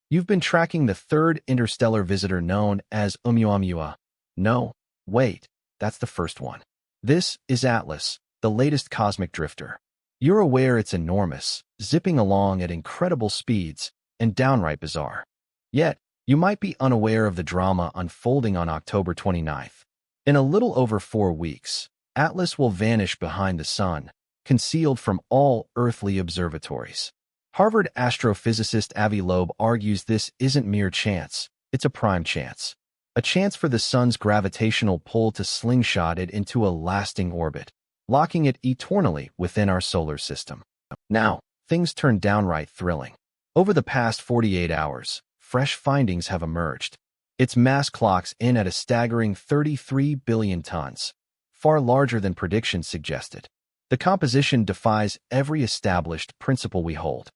You've been tracking the third interstellar visitor known as Oumuamua. No, wait, that's the first one. This is Atlas, the latest cosmic drifter. You're aware it's enormous, zipping along at incredible speeds, and downright bizarre. Yet, you might be unaware of the drama unfolding on October 29th. In a little over 4 weeks, Atlas will vanish behind the sun, concealed from all earthly observatories. Harvard astrophysicist Avi Loeb argues this isn't mere chance, it's a prime chance. A chance for the sun's gravitational pull to slingshot it into a lasting orbit, locking it eternally within our solar system. Now, things turn downright thrilling. Over the past 48 hours, fresh findings have emerged. Its mass clocks in at a staggering 33 billion tons, far larger than predictions suggested. The composition defies every established principle we hold.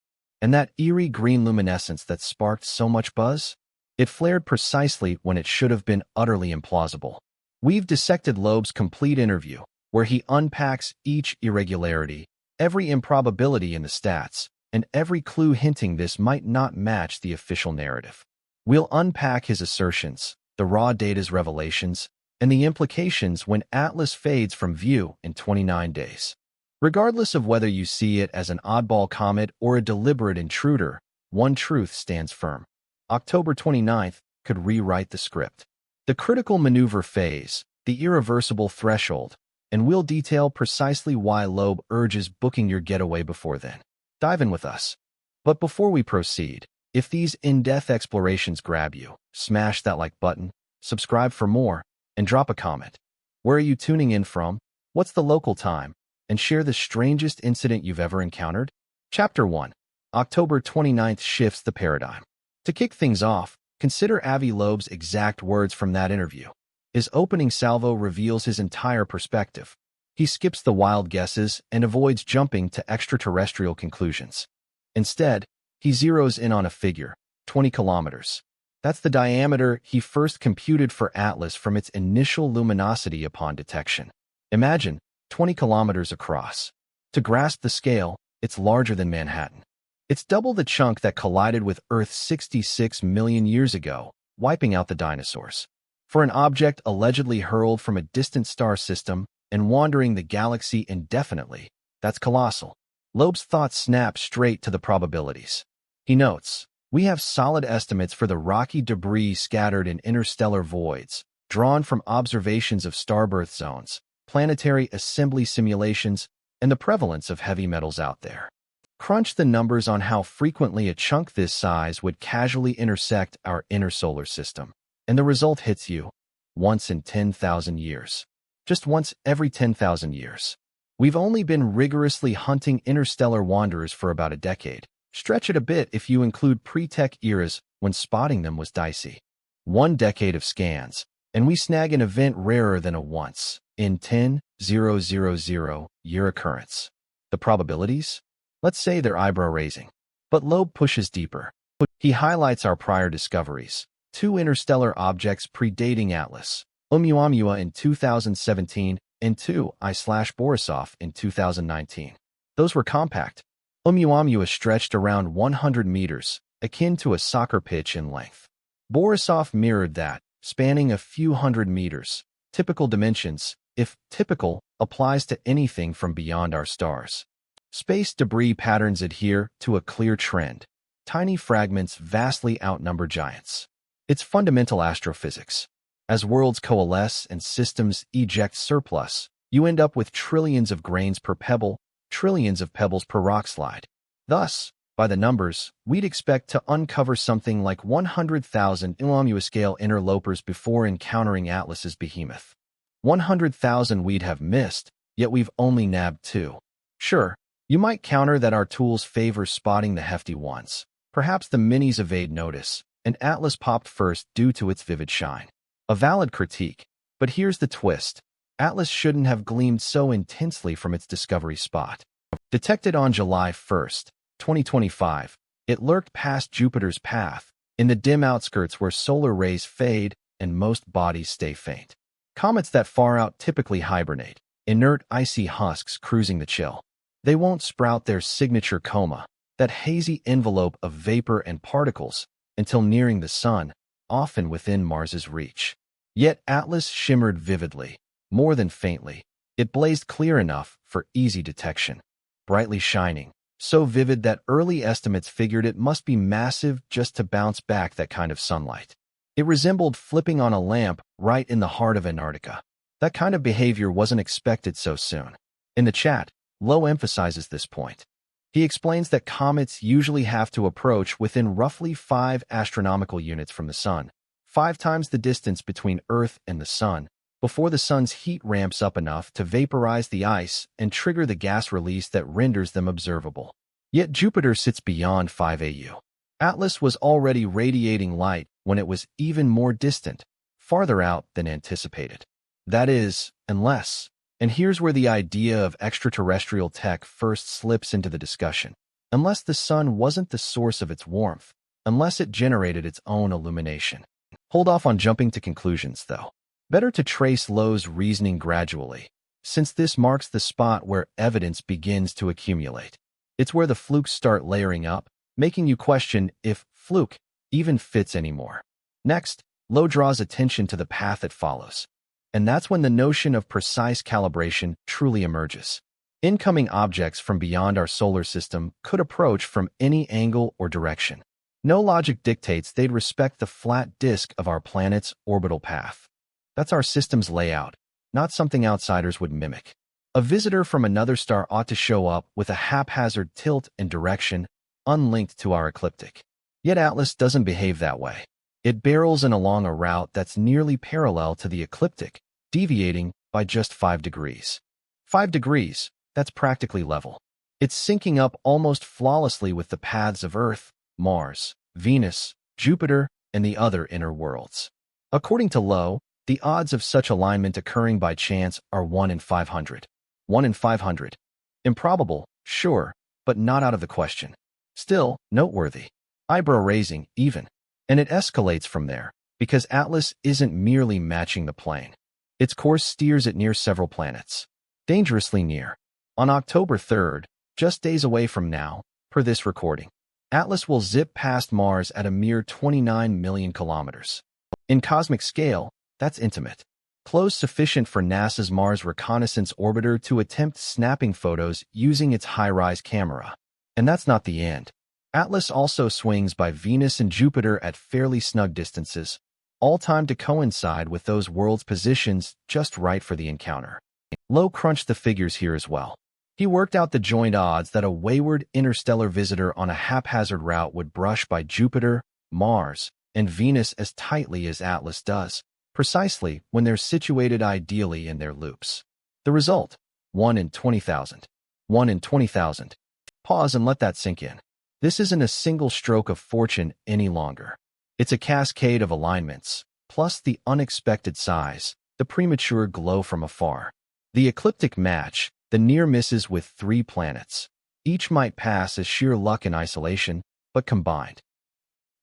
And that eerie green luminescence that sparked so much buzz? It flared precisely when it should have been utterly implausible. We've dissected Loeb's complete interview, where he unpacks each irregularity, every improbability in the stats, and every clue hinting this might not match the official narrative. We'll unpack his assertions, the raw data's revelations, and the implications when Atlas fades from view in 29 days. Regardless of whether you see it as an oddball comet or a deliberate intruder, one truth stands firm. October 29th could rewrite the script. The critical maneuver phase, the irreversible threshold, and we'll detail precisely why Loeb urges booking your getaway before then. Dive in with us. But before we proceed, if these in-depth explorations grab you, smash that like button, subscribe for more, and drop a comment. Where are you tuning in from? What's the local time? And share the strangest incident you've ever encountered? Chapter 1. October 29th shifts the paradigm. To kick things off, consider Avi Loeb's exact words from that interview. His opening salvo reveals his entire perspective. He skips the wild guesses and avoids jumping to extraterrestrial conclusions. Instead, he zeroes in on a figure, 20 kilometers. That's the diameter he first computed for Atlas from its initial luminosity upon detection. Imagine 20 kilometers across. To grasp the scale, it's larger than Manhattan. It's double the chunk that collided with Earth 66 million years ago, wiping out the dinosaurs. For an object allegedly hurled from a distant star system and wandering the galaxy indefinitely, that's colossal. Loeb's thoughts snap straight to the probabilities. He notes, we have solid estimates for the rocky debris scattered in interstellar voids, drawn from observations of starbirth zones, planetary assembly simulations, and the prevalence of heavy metals out there. Crunch the numbers on how frequently a chunk this size would casually intersect our inner solar system, and the result hits you. Once in 10,000 years. Just once every 10,000 years. We've only been rigorously hunting interstellar wanderers for about a decade. Stretch it a bit if you include pre-tech eras when spotting them was dicey. 1 decade of scans, and we snag an event rarer than a once in 10,000 year occurrence. The probabilities? Let's say they're eyebrow-raising. But Loeb pushes deeper. He highlights our prior discoveries. 2 interstellar objects predating Atlas, Oumuamua in 2017 and 2 I/Borisov in 2019. Those were compact. Oumuamua stretched around 100 meters, akin to a soccer pitch in length. Borisov mirrored that, spanning a few hundred meters. Typical dimensions, if typical, applies to anything from beyond our stars. Space debris patterns adhere to a clear trend. Tiny fragments vastly outnumber giants. It's fundamental astrophysics. As worlds coalesce and systems eject surplus, you end up with trillions of grains per pebble, trillions of pebbles per rockslide. Thus, by the numbers, we'd expect to uncover something like 100,000 Oumuamua-scale interlopers before encountering Atlas's behemoth. 100,000 we'd have missed, yet we've only nabbed 2. Sure, you might counter that our tools favor spotting the hefty ones. Perhaps the minis evade notice, and Atlas popped first due to its vivid shine. A valid critique, but here's the twist. Atlas shouldn't have gleamed so intensely from its discovery spot. Detected on July 1st, 2025, it lurked past Jupiter's path, in the dim outskirts where solar rays fade and most bodies stay faint. Comets that far out typically hibernate, inert icy husks cruising the chill. They won't sprout their signature coma, that hazy envelope of vapor and particles, until nearing the sun, often within Mars's reach. Yet Atlas shimmered vividly, more than faintly. It blazed clear enough for easy detection, brightly shining, so vivid that early estimates figured it must be massive just to bounce back that kind of sunlight. It resembled flipping on a lamp right in the heart of Antarctica. That kind of behavior wasn't expected so soon. In the chat, Loeb emphasizes this point. He explains that comets usually have to approach within roughly 5 astronomical units from the sun, 5 times the distance between Earth and the sun, before the sun's heat ramps up enough to vaporize the ice and trigger the gas release that renders them observable. Yet Jupiter sits beyond 5 AU. Atlas was already radiating light when it was even more distant, farther out than anticipated. That is, unless, and here's where the idea of extraterrestrial tech first slips into the discussion, unless the sun wasn't the source of its warmth, unless it generated its own illumination. Hold off on jumping to conclusions, though. Better to trace Loeb's reasoning gradually, since this marks the spot where evidence begins to accumulate. It's where the flukes start layering up, making you question if fluke even fits anymore. Next, Loeb draws attention to the path it follows. And that's when the notion of precise calibration truly emerges. Incoming objects from beyond our solar system could approach from any angle or direction. No logic dictates they'd respect the flat disk of our planet's orbital path. That's our system's layout, not something outsiders would mimic. A visitor from another star ought to show up with a haphazard tilt and direction, unlinked to our ecliptic. Yet Atlas doesn't behave that way. It barrels in along a route that's nearly parallel to the ecliptic, deviating by just 5 degrees. 5 degrees, that's practically level. It's syncing up almost flawlessly with the paths of Earth, Mars, Venus, Jupiter, and the other inner worlds. According to Loeb, the odds of such alignment occurring by chance are 1 in 500. 1 in 500. Improbable, sure, but not out of the question. Still, noteworthy. Eyebrow-raising, even. And it escalates from there, because Atlas isn't merely matching the plane. Its course steers it near several planets. Dangerously near. On October 3rd, just days away from now, per this recording, Atlas will zip past Mars at a mere 29 million kilometers. In cosmic scale, that's intimate. Close sufficient for NASA's Mars Reconnaissance Orbiter to attempt snapping photos using its high-rise camera. And that's not the end. Atlas also swings by Venus and Jupiter at fairly snug distances, all timed to coincide with those worlds' positions just right for the encounter. Loeb crunched the figures here as well. He worked out the joint odds that a wayward interstellar visitor on a haphazard route would brush by Jupiter, Mars, and Venus as tightly as Atlas does, precisely when they're situated ideally in their loops. The result? 1 in 20,000. 1 in 20,000. Pause and let that sink in. This isn't a single stroke of fortune any longer. It's a cascade of alignments, plus the unexpected size, the premature glow from afar. The ecliptic match, the near misses with 3 planets. Each might pass as sheer luck in isolation, but combined.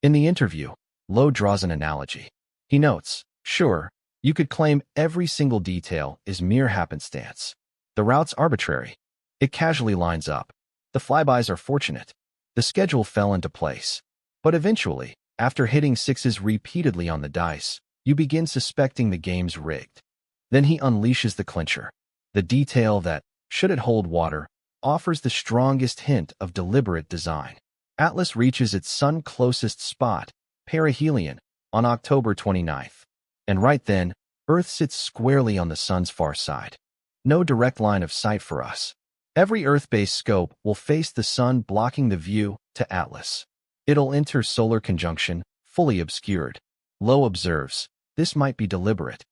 In the interview, Loeb draws an analogy. He notes, sure, you could claim every single detail is mere happenstance. The route's arbitrary. It casually lines up. The flybys are fortunate. The schedule fell into place. But eventually, after hitting 6s repeatedly on the dice, you begin suspecting the game's rigged. Then he unleashes the clincher. The detail that, should it hold water, offers the strongest hint of deliberate design. Atlas reaches its sun-closest spot, perihelion, on October 29th. And right then, Earth sits squarely on the sun's far side. No direct line of sight for us. Every Earth-based scope will face the sun, blocking the view to Atlas. It'll enter solar conjunction, fully obscured. Loeb observes, this might be deliberate.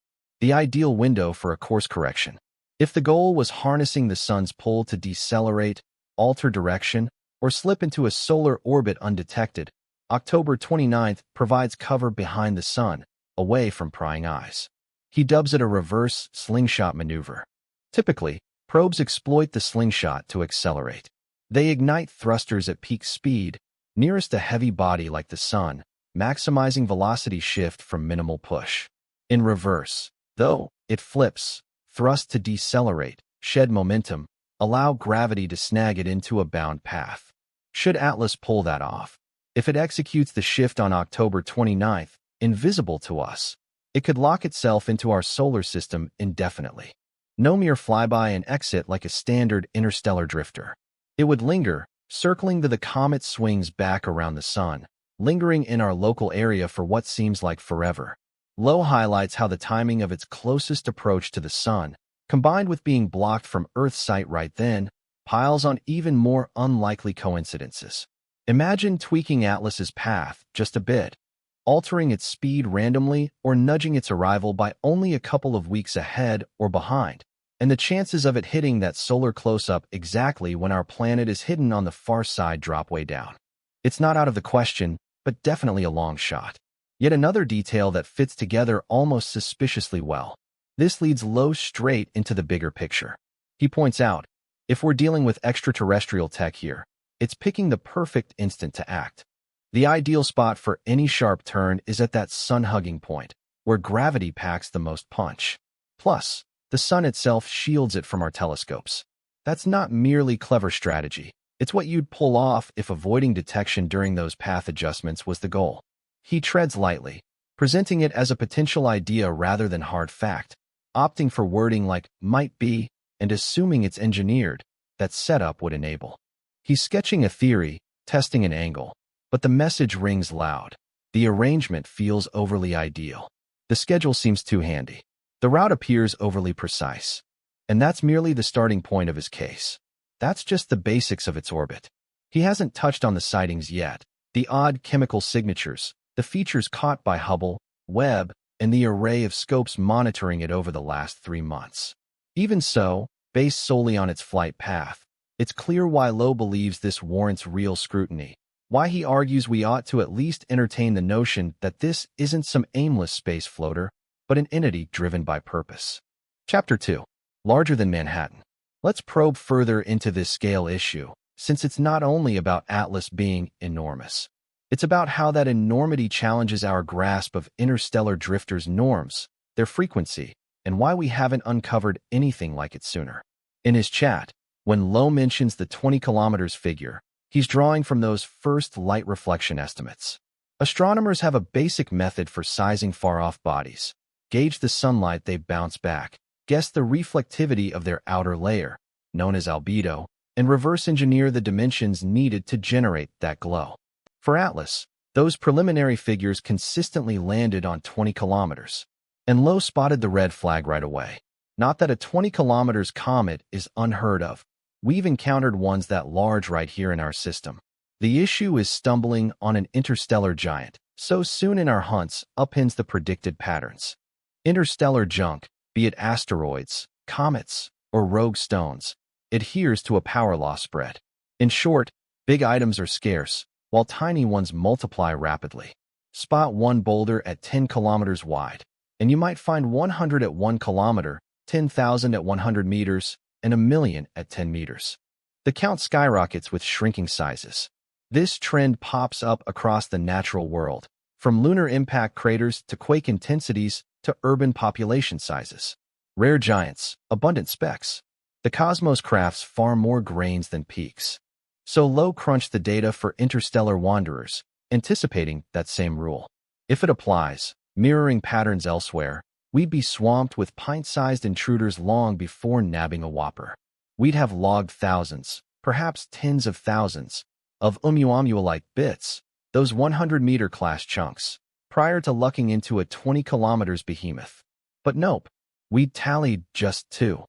The ideal window for a course correction. If the goal was harnessing the sun's pull to decelerate, alter direction, or slip into a solar orbit undetected, October 29th provides cover behind the sun, away from prying eyes. He dubs it a reverse slingshot maneuver. Typically, probes exploit the slingshot to accelerate. They ignite thrusters at peak speed, nearest a heavy body like the sun, maximizing velocity shift from minimal push. In reverse, though, it flips, thrust to decelerate, shed momentum, allow gravity to snag it into a bound path. Should Atlas pull that off, If it executes the shift on October 29th, invisible to us, it could lock itself into our solar system indefinitely. No mere flyby and exit like a standard interstellar drifter. It would linger, circling the comet swings back around the sun, lingering in our local area for what seems like forever. Loeb highlights how the timing of its closest approach to the sun, combined with being blocked from Earth's sight right then, piles on even more unlikely coincidences. Imagine tweaking Atlas's path just a bit, altering its speed randomly or nudging its arrival by only a couple of weeks ahead or behind, and the chances of it hitting that solar close-up exactly when our planet is hidden on the far side drop way down. It's not out of the question, but definitely a long shot. Yet another detail that fits together almost suspiciously well. This leads Loeb straight into the bigger picture. He points out, if we're dealing with extraterrestrial tech here, it's picking the perfect instant to act. The ideal spot for any sharp turn is at that sun-hugging point, where gravity packs the most punch. Plus, the sun itself shields it from our telescopes. That's not merely clever strategy. It's what you'd pull off if avoiding detection during those path adjustments was the goal. He treads lightly, presenting it as a potential idea rather than hard fact, opting for wording like might be and assuming it's engineered, that setup would enable. He's sketching a theory, testing an angle, but the message rings loud. The arrangement feels overly ideal. The schedule seems too handy. The route appears overly precise. And that's merely the starting point of his case. That's just the basics of its orbit. He hasn't touched on the sightings yet, the odd chemical signatures, the features caught by Hubble, Webb, and the array of scopes monitoring it over the last 3 months. Even so, based solely on its flight path, it's clear why Loeb believes this warrants real scrutiny, why he argues we ought to at least entertain the notion that this isn't some aimless space floater, but an entity driven by purpose. Chapter 2. Larger than Manhattan. Let's probe further into this scale issue, since it's not only about Atlas being enormous. It's about how that enormity challenges our grasp of interstellar drifters' norms, their frequency, and why we haven't uncovered anything like it sooner. In his chat, when Loeb mentions the 20 kilometers figure, he's drawing from those first light reflection estimates. Astronomers have a basic method for sizing far-off bodies, gauge the sunlight they bounce back, guess the reflectivity of their outer layer, known as albedo, and reverse engineer the dimensions needed to generate that glow. For Atlas, those preliminary figures consistently landed on 20 kilometers, and Loeb spotted the red flag right away. Not that a 20 kilometers comet is unheard of. We've encountered ones that large right here in our system. The issue is stumbling on an interstellar giant, so soon in our hunts upends the predicted patterns. Interstellar junk, be it asteroids, comets, or rogue stones, adheres to a power law spread. In short, big items are scarce, while tiny ones multiply rapidly. Spot one boulder at 10 kilometers wide, and you might find 100 at 1 kilometer, 10,000 at 100 meters, and 1,000,000 at 10 meters. The count skyrockets with shrinking sizes. This trend pops up across the natural world, from lunar impact craters to quake intensities to urban population sizes. Rare giants, abundant specks. The cosmos crafts far more grains than peaks. So Loeb crunched the data for interstellar wanderers, anticipating that same rule. If it applies, mirroring patterns elsewhere, we'd be swamped with pint-sized intruders long before nabbing a whopper. We'd have logged thousands, perhaps tens of thousands, of Oumuamua-like bits, those 100-meter class chunks, prior to lucking into a 20 kilometers behemoth. But nope, we'd tallied just 2.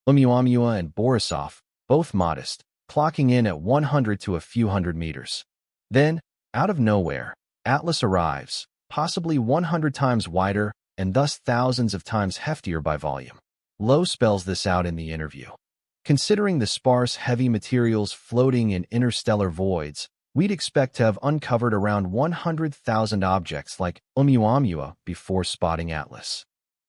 Oumuamua and Borisov, both modest, clocking in at 100 to a few hundred meters. Then, out of nowhere, Atlas arrives, possibly 100 times wider and thus thousands of times heftier by volume. Loeb spells this out in the interview. Considering the sparse, heavy materials floating in interstellar voids, we'd expect to have uncovered around 100,000 objects like Oumuamua before spotting Atlas.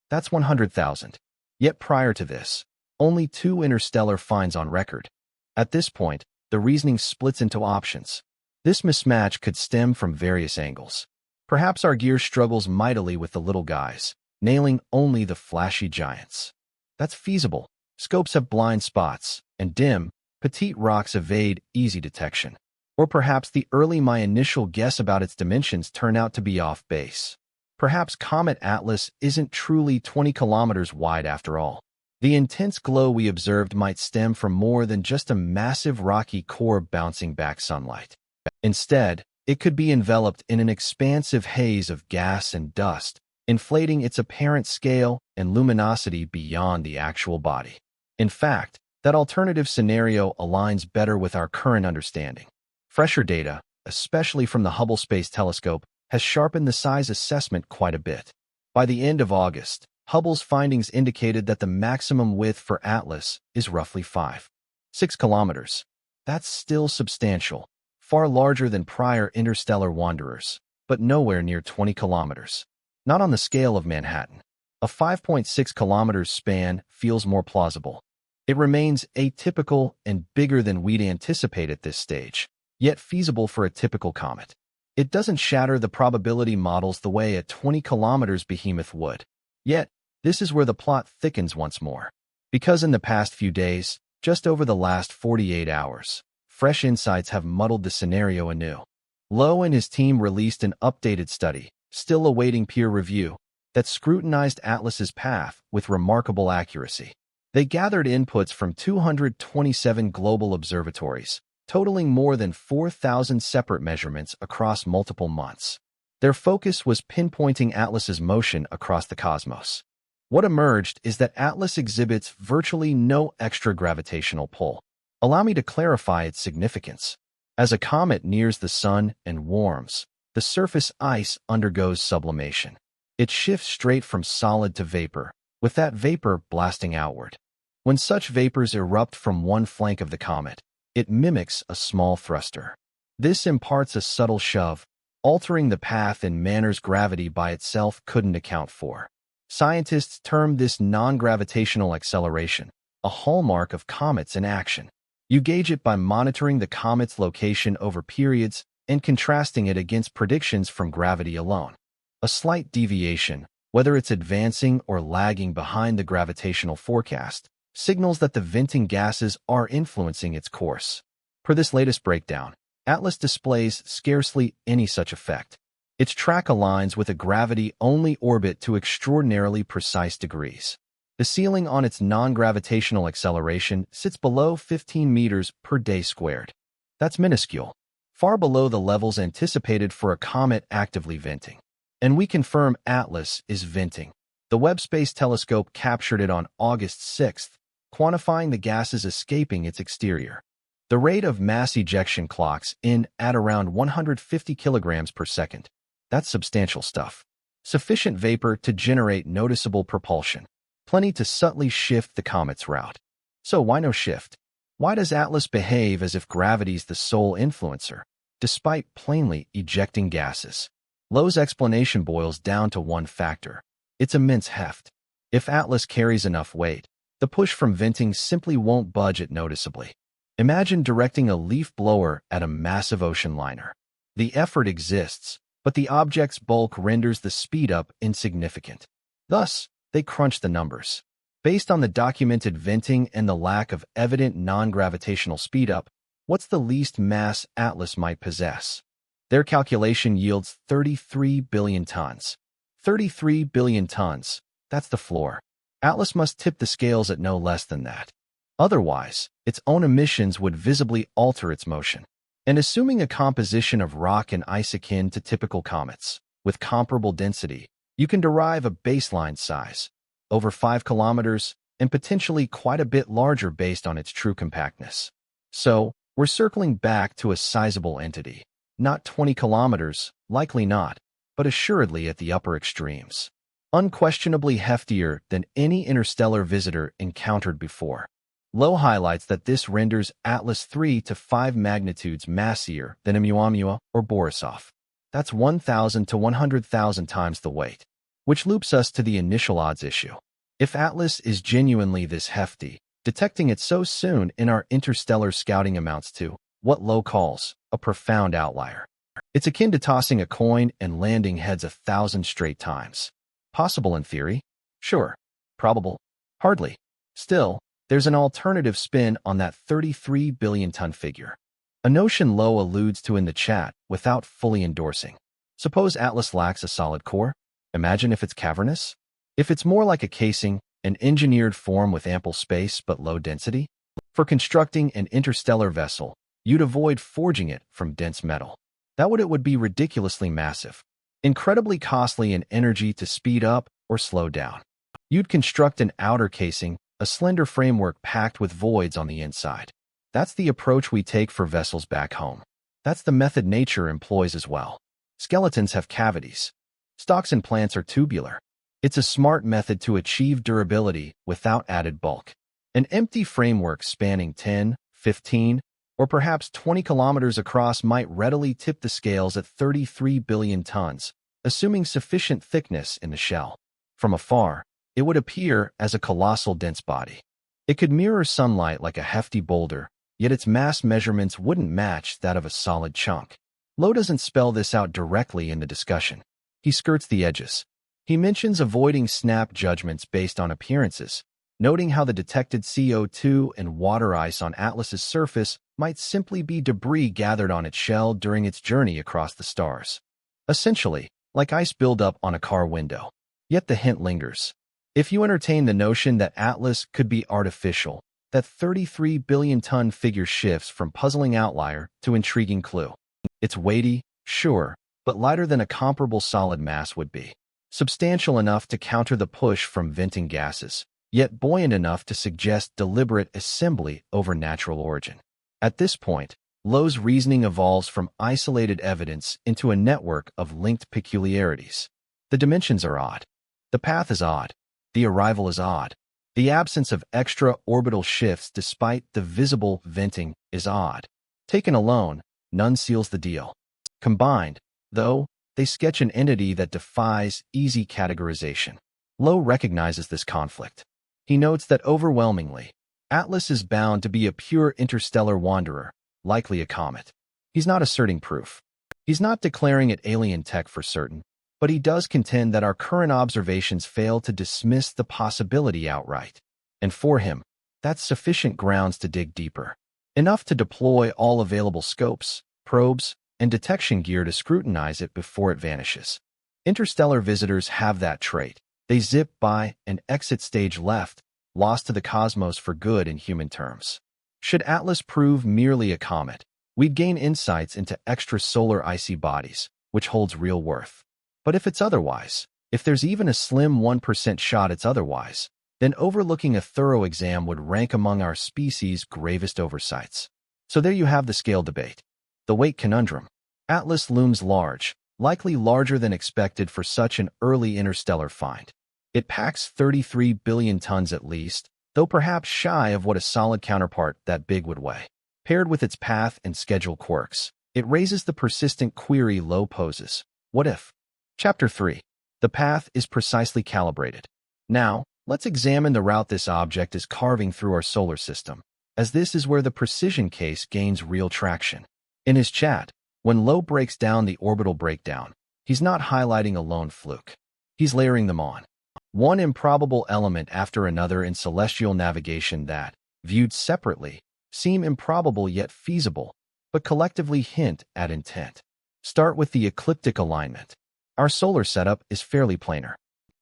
That's 100,000. Yet prior to this, only 2 interstellar finds on record. At this point, the reasoning splits into options. This mismatch could stem from various angles. Perhaps our gear struggles mightily with the little guys, nailing only the flashy giants. That's feasible. Scopes have blind spots, and dim, petite rocks evade easy detection. Or perhaps my initial guess about its dimensions turn out to be off base. Perhaps Comet Atlas isn't truly 20 kilometers wide after all. The intense glow we observed might stem from more than just a massive rocky core bouncing back sunlight. Instead, it could be enveloped in an expansive haze of gas and dust, inflating its apparent scale and luminosity beyond the actual body. In fact, that alternative scenario aligns better with our current understanding. Fresher data, especially from the Hubble Space Telescope, has sharpened the size assessment quite a bit. By the end of August, Hubble's findings indicated that the maximum width for Atlas is roughly 5.6 kilometers. That's still substantial, far larger than prior interstellar wanderers, but nowhere near 20 kilometers. Not on the scale of Manhattan. A 5.6 kilometers span feels more plausible. It remains atypical and bigger than we'd anticipate at this stage, yet feasible for a typical comet. It doesn't shatter the probability models the way a 20 kilometers behemoth would. Yet, this is where the plot thickens once more. Because in the past few days, just over the last 48 hours, fresh insights have muddled the scenario anew. Loeb and his team released an updated study, still awaiting peer review, that scrutinized Atlas's path with remarkable accuracy. They gathered inputs from 227 global observatories, totaling more than 4,000 separate measurements across multiple months. Their focus was pinpointing Atlas's motion across the cosmos. What emerged is that Atlas exhibits virtually no extra gravitational pull. Allow me to clarify its significance. As a comet nears the sun and warms, the surface ice undergoes sublimation. It shifts straight from solid to vapor, with that vapor blasting outward. When such vapors erupt from one flank of the comet, it mimics a small thruster. This imparts a subtle shove, altering the path in manners gravity by itself couldn't account for. Scientists term this non-gravitational acceleration, a hallmark of comets in action. You gauge it by monitoring the comet's location over periods and contrasting it against predictions from gravity alone. A slight deviation, whether it's advancing or lagging behind the gravitational forecast, signals that the venting gases are influencing its course. Per this latest breakdown, Atlas displays scarcely any such effect. Its track aligns with a gravity-only orbit to extraordinarily precise degrees. The ceiling on its non-gravitational acceleration sits below 15 meters per day squared. That's minuscule, far below the levels anticipated for a comet actively venting. And we confirm Atlas is venting. The Webb Space Telescope captured it on August 6th, quantifying the gases escaping its exterior. The rate of mass ejection clocks in at around 150 kilograms per second. That's substantial stuff. Sufficient vapor to generate noticeable propulsion. Plenty to subtly shift the comet's route. So why no shift? Why does Atlas behave as if gravity's the sole influencer, despite plainly ejecting gases? Loeb's explanation boils down to one factor: its immense heft. If Atlas carries enough weight, the push from venting simply won't budge it noticeably. Imagine directing a leaf blower at a massive ocean liner. The effort exists, but the object's bulk renders the speed-up insignificant. Thus, they crunch the numbers. Based on the documented venting and the lack of evident non-gravitational speed-up, what's the least mass Atlas might possess? Their calculation yields 33 billion tons. 33 billion tons, that's the floor. Atlas must tip the scales at no less than that. Otherwise, its own emissions would visibly alter its motion. And assuming a composition of rock and ice akin to typical comets, with comparable density, you can derive a baseline size, over 5 kilometers, and potentially quite a bit larger based on its true compactness. So, we're circling back to a sizable entity. Not 20 kilometers, likely not, but assuredly at the upper extremes. Unquestionably heftier than any interstellar visitor encountered before. Loeb highlights that this renders Atlas 3 to 5 magnitudes massier than Oumuamua or Borisov. That's 1,000 to 100,000 times the weight, which loops us to the initial odds issue. If Atlas is genuinely this hefty, detecting it so soon in our interstellar scouting amounts to what Loeb calls a profound outlier. It's akin to tossing a coin and landing heads 1,000 straight times. Possible in theory? Sure. Probable? Hardly. Still, there's an alternative spin on that 33 billion ton figure. A notion Loeb alludes to in the chat without fully endorsing. Suppose Atlas lacks a solid core? Imagine if it's cavernous? If it's more like a casing, an engineered form with ample space but low density? For constructing an interstellar vessel, you'd avoid forging it from dense metal. It would be ridiculously massive, incredibly costly in energy to speed up or slow down. You'd construct an outer casing, a slender framework packed with voids on the inside. That's the approach we take for vessels back home. That's the method nature employs as well. Skeletons have cavities. Stalks and plants are tubular. It's a smart method to achieve durability without added bulk. An empty framework spanning 10, 15, or perhaps 20 kilometers across might readily tip the scales at 33 billion tons, assuming sufficient thickness in the shell. From afar, it would appear as a colossal dense body. It could mirror sunlight like a hefty boulder, yet its mass measurements wouldn't match that of a solid chunk. Loeb doesn't spell this out directly in the discussion. He skirts the edges. He mentions avoiding snap judgments based on appearances, noting how the detected CO2 and water ice on Atlas's surface might simply be debris gathered on its shell during its journey across the stars. Essentially, like ice buildup on a car window. Yet the hint lingers. If you entertain the notion that Atlas could be artificial, that 33 billion ton figure shifts from puzzling outlier to intriguing clue. It's weighty, sure, but lighter than a comparable solid mass would be. Substantial enough to counter the push from venting gases, yet buoyant enough to suggest deliberate assembly over natural origin. At this point, Loeb's reasoning evolves from isolated evidence into a network of linked peculiarities. The dimensions are odd. The path is odd. The arrival is odd. The absence of extra orbital shifts despite the visible venting is odd. Taken alone, none seals the deal. Combined, though, they sketch an entity that defies easy categorization. Loeb recognizes this conflict. He notes that overwhelmingly, Atlas is bound to be a pure interstellar wanderer, likely a comet. He's not asserting proof. He's not declaring it alien tech for certain, but he does contend that our current observations fail to dismiss the possibility outright. And for him, that's sufficient grounds to dig deeper. Enough to deploy all available scopes, probes, and detection gear to scrutinize it before it vanishes. Interstellar visitors have that trait. They zip by and exit stage left, lost to the cosmos for good in human terms. Should Atlas prove merely a comet, we'd gain insights into extrasolar icy bodies, which holds real worth. But if it's otherwise, if there's even a slim 1% shot it's otherwise, then overlooking a thorough exam would rank among our species' gravest oversights. So there you have the scale debate. The weight conundrum. Atlas looms large, likely larger than expected for such an early interstellar find. It packs 33 billion tons at least, though perhaps shy of what a solid counterpart that big would weigh. Paired with its path and schedule quirks, it raises the persistent query Loeb poses. What if? Chapter 3. The path is precisely calibrated. Now, let's examine the route this object is carving through our solar system, as this is where the precision case gains real traction. In his chat, when Loeb breaks down the orbital breakdown, he's not highlighting a lone fluke. He's layering them on. One improbable element after another in celestial navigation that, viewed separately, seem improbable yet feasible, but collectively hint at intent. Start with the ecliptic alignment. Our solar setup is fairly planar.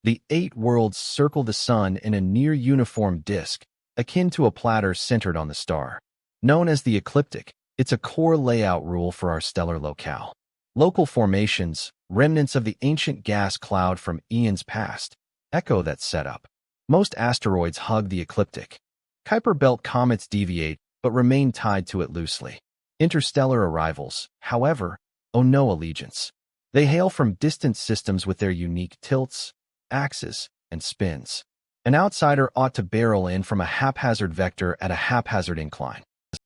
The 8 worlds circle the sun in a near-uniform disk, akin to a platter centered on the star. Known as the ecliptic, it's a core layout rule for our stellar locale. Local formations, remnants of the ancient gas cloud from eons past, echo that setup. Most asteroids hug the ecliptic. Kuiper belt comets deviate but remain tied to it loosely. Interstellar arrivals, however, owe no allegiance. They hail from distant systems with their unique tilts, axes, and spins. An outsider ought to barrel in from a haphazard vector at a haphazard incline.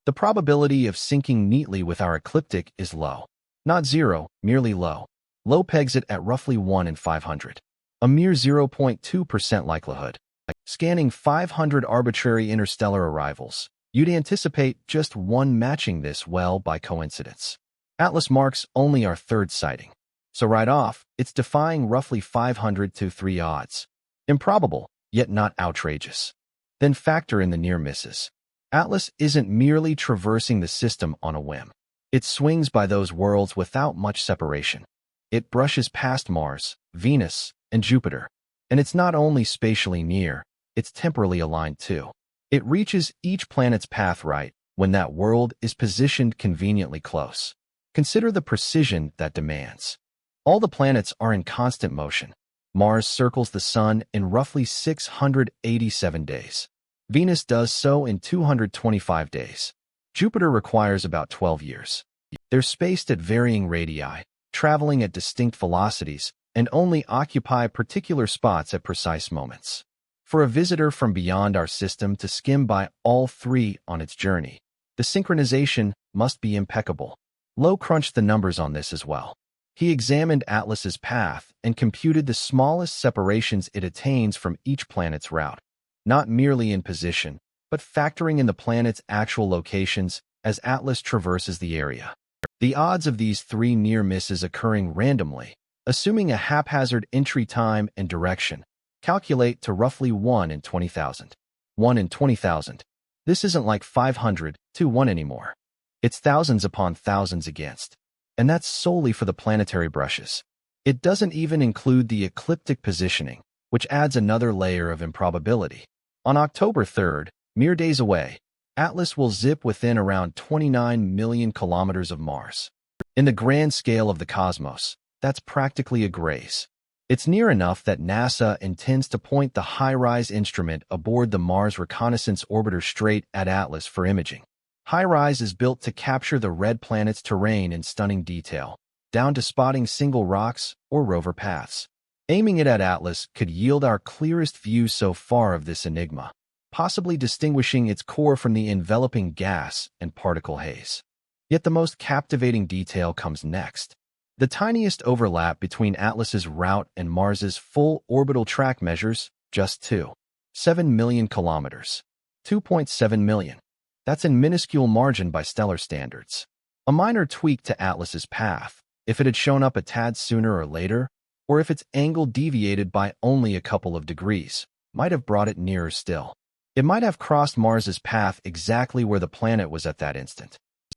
The probability of syncing neatly with our ecliptic is low. Not zero, merely low. Loeb pegs it at roughly 1 in 500. A mere 0.2% likelihood. Scanning 500 arbitrary interstellar arrivals, you'd anticipate just one matching this well by coincidence. Atlas marks only our 3rd sighting. So right off, it's defying roughly 500 to 3 odds. Improbable, yet not outrageous. Then factor in the near misses. Atlas isn't merely traversing the system on a whim. It swings by those worlds without much separation. It brushes past Mars, Venus, and Jupiter. And it's not only spatially near, it's temporally aligned too. It reaches each planet's path right when that world is positioned conveniently close. Consider the precision that demands. All the planets are in constant motion. Mars circles the Sun in roughly 687 days. Venus does so in 225 days. Jupiter requires about 12 years. They're spaced at varying radii, traveling at distinct velocities, and only occupy particular spots at precise moments. For a visitor from beyond our system to skim by all three on its journey, the synchronization must be impeccable. Loeb crunched the numbers on this as well. He examined Atlas's path and computed the smallest separations it attains from each planet's route, not merely in position, but factoring in the planet's actual locations as Atlas traverses the area. The odds of these three near misses occurring randomly, assuming a haphazard entry time and direction, calculate to roughly 1 in 20,000. 1 in 20,000. This isn't like 500 to 1 anymore. It's thousands upon thousands against. And that's solely for the planetary brushes. It doesn't even include the ecliptic positioning, which adds another layer of improbability. On October 3rd, mere days away, Atlas will zip within around 29 million kilometers of Mars. In the grand scale of the cosmos, that's practically a graze. It's near enough that NASA intends to point the HiRISE instrument aboard the Mars Reconnaissance Orbiter straight at Atlas for imaging. HiRISE is built to capture the red planet's terrain in stunning detail, down to spotting single rocks or rover paths. Aiming it at Atlas could yield our clearest view so far of this enigma, possibly distinguishing its core from the enveloping gas and particle haze. Yet the most captivating detail comes next. The tiniest overlap between Atlas's route and Mars's full orbital track measures just 2.7 million kilometers. 2.7 million. That's a minuscule margin by stellar standards. A minor tweak to Atlas's path, if it had shown up a tad sooner or later, or if its angle deviated by only a couple of degrees, might have brought it nearer still. It might have crossed Mars's path exactly where the planet was at that instant.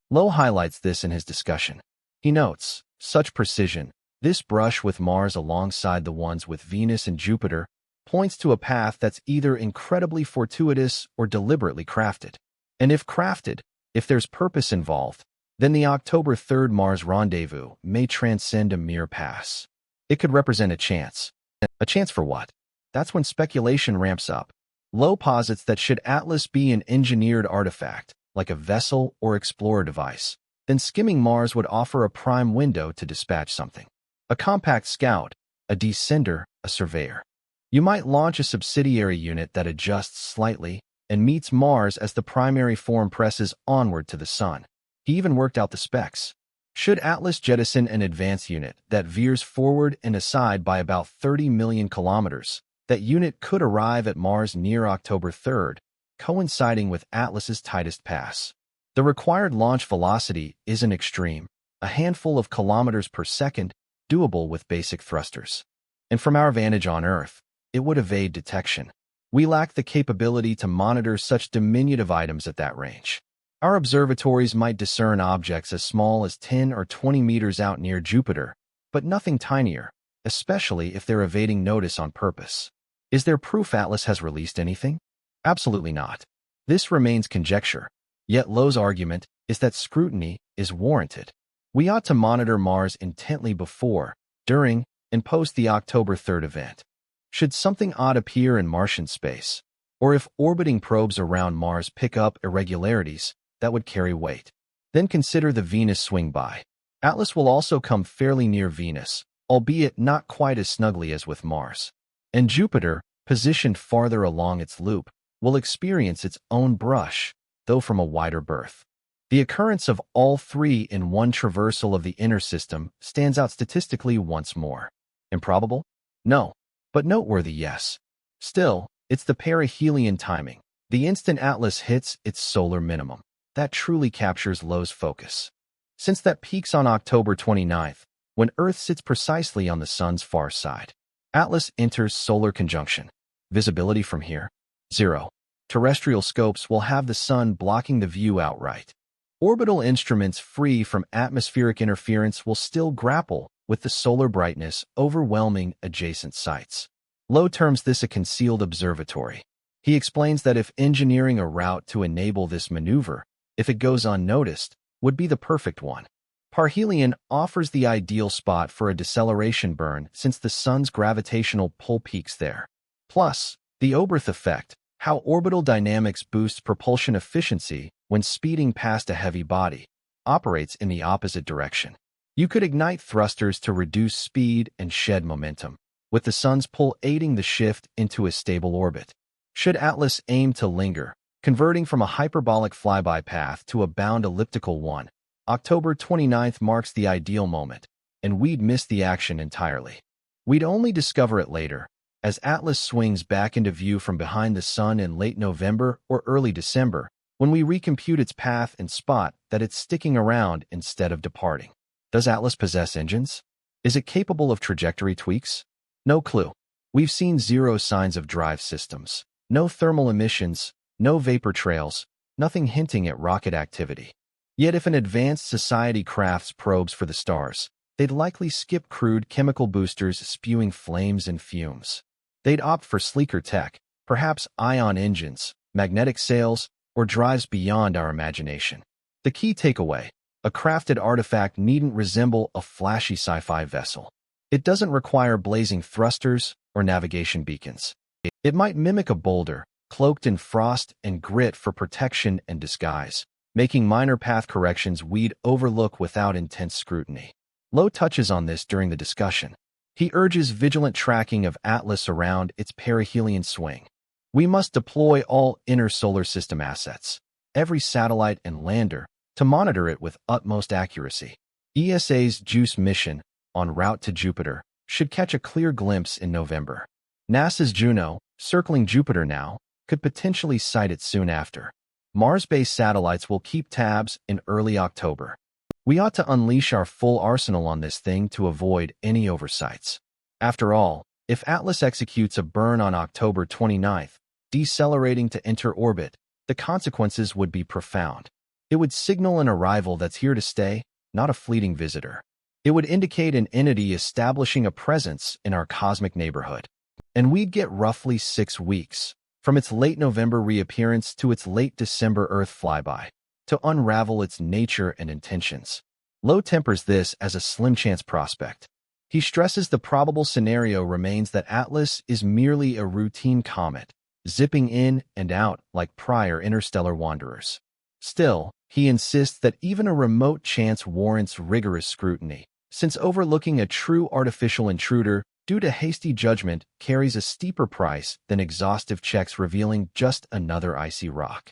Loeb highlights this in his discussion. He notes, such precision, this brush with Mars alongside the ones with Venus and Jupiter, points to a path that's either incredibly fortuitous or deliberately crafted. And if crafted, if there's purpose involved, then the October 3rd Mars rendezvous may transcend a mere pass. It could represent a chance. A chance for what? That's when speculation ramps up. Loeb posits that should Atlas be an engineered artifact, like a vessel or explorer device, then skimming Mars would offer a prime window to dispatch something. A compact scout, a descender, a surveyor. You might launch a subsidiary unit that adjusts slightly and meets Mars as the primary form presses onward to the Sun. He even worked out the specs. Should Atlas jettison an advance unit that veers forward and aside by about 30 million kilometers, that unit could arrive at Mars near October 3rd, coinciding with Atlas's tightest pass. The required launch velocity isn't extreme, a handful of kilometers per second, doable with basic thrusters. And from our vantage on Earth, it would evade detection. We lack the capability to monitor such diminutive items at that range. Our observatories might discern objects as small as 10 or 20 meters out near Jupiter, but nothing tinier, especially if they're evading notice on purpose. Is there proof Atlas has released anything? Absolutely not. This remains conjecture. Yet Loeb's argument is that scrutiny is warranted. We ought to monitor Mars intently before, during, and post the October 3rd event. Should something odd appear in Martian space, or if orbiting probes around Mars pick up irregularities that would carry weight, then consider the Venus swing by. Atlas will also come fairly near Venus, albeit not quite as snugly as with Mars. And Jupiter, positioned farther along its loop, will experience its own brush, though from a wider berth. The occurrence of all three in one traversal of the inner system stands out statistically once more. Improbable? No. But noteworthy, yes. Still, it's the perihelion timing, the instant Atlas hits its solar minimum, that truly captures Loeb's focus. Since that peaks on October 29th, when Earth sits precisely on the Sun's far side, Atlas enters solar conjunction. Visibility from here? 0. Terrestrial scopes will have the Sun blocking the view outright. Orbital instruments free from atmospheric interference will still grapple with the solar brightness overwhelming adjacent sites. Loeb terms this a concealed observatory. He explains that if engineering a route to enable this maneuver, if it goes unnoticed, would be the perfect one. Perihelion offers the ideal spot for a deceleration burn since the sun's gravitational pull peaks there. Plus, the Oberth effect, how orbital dynamics boosts propulsion efficiency when speeding past a heavy body, operates in the opposite direction. You could ignite thrusters to reduce speed and shed momentum, with the sun's pull aiding the shift into a stable orbit. Should Atlas aim to linger, converting from a hyperbolic flyby path to a bound elliptical one, October 29th marks the ideal moment, and we'd miss the action entirely. We'd only discover it later, as Atlas swings back into view from behind the sun in late November or early December, when we recompute its path and spot that it's sticking around instead of departing. Does Atlas possess engines? Is it capable of trajectory tweaks? No clue. We've seen zero signs of drive systems, no thermal emissions, no vapor trails, nothing hinting at rocket activity. Yet if an advanced society crafts probes for the stars, they'd likely skip crude chemical boosters spewing flames and fumes. They'd opt for sleeker tech, perhaps ion engines, magnetic sails, or drives beyond our imagination. The key takeaway: a crafted artifact needn't resemble a flashy sci-fi vessel. It doesn't require blazing thrusters or navigation beacons. It might mimic a boulder, cloaked in frost and grit for protection and disguise, making minor path corrections we'd overlook without intense scrutiny. Loeb touches on this during the discussion. He urges vigilant tracking of Atlas around its perihelion swing. We must deploy all inner solar system assets, every satellite and lander, to monitor it with utmost accuracy. ESA's JUICE mission, en route to Jupiter, should catch a clear glimpse in November. NASA's Juno, circling Jupiter now, could potentially sight it soon after. Mars-based satellites will keep tabs in early October. We ought to unleash our full arsenal on this thing to avoid any oversights. After all, if Atlas executes a burn on October 29th, decelerating to enter orbit, the consequences would be profound. It would signal an arrival that's here to stay, not a fleeting visitor. It would indicate an entity establishing a presence in our cosmic neighborhood. And we'd get roughly 6 weeks, from its late November reappearance to its late December Earth flyby, to unravel its nature and intentions. Loeb tempers this as a slim chance prospect. He stresses the probable scenario remains that Atlas is merely a routine comet, zipping in and out like prior interstellar wanderers. Still, he insists that even a remote chance warrants rigorous scrutiny, since overlooking a true artificial intruder due to hasty judgment carries a steeper price than exhaustive checks revealing just another icy rock.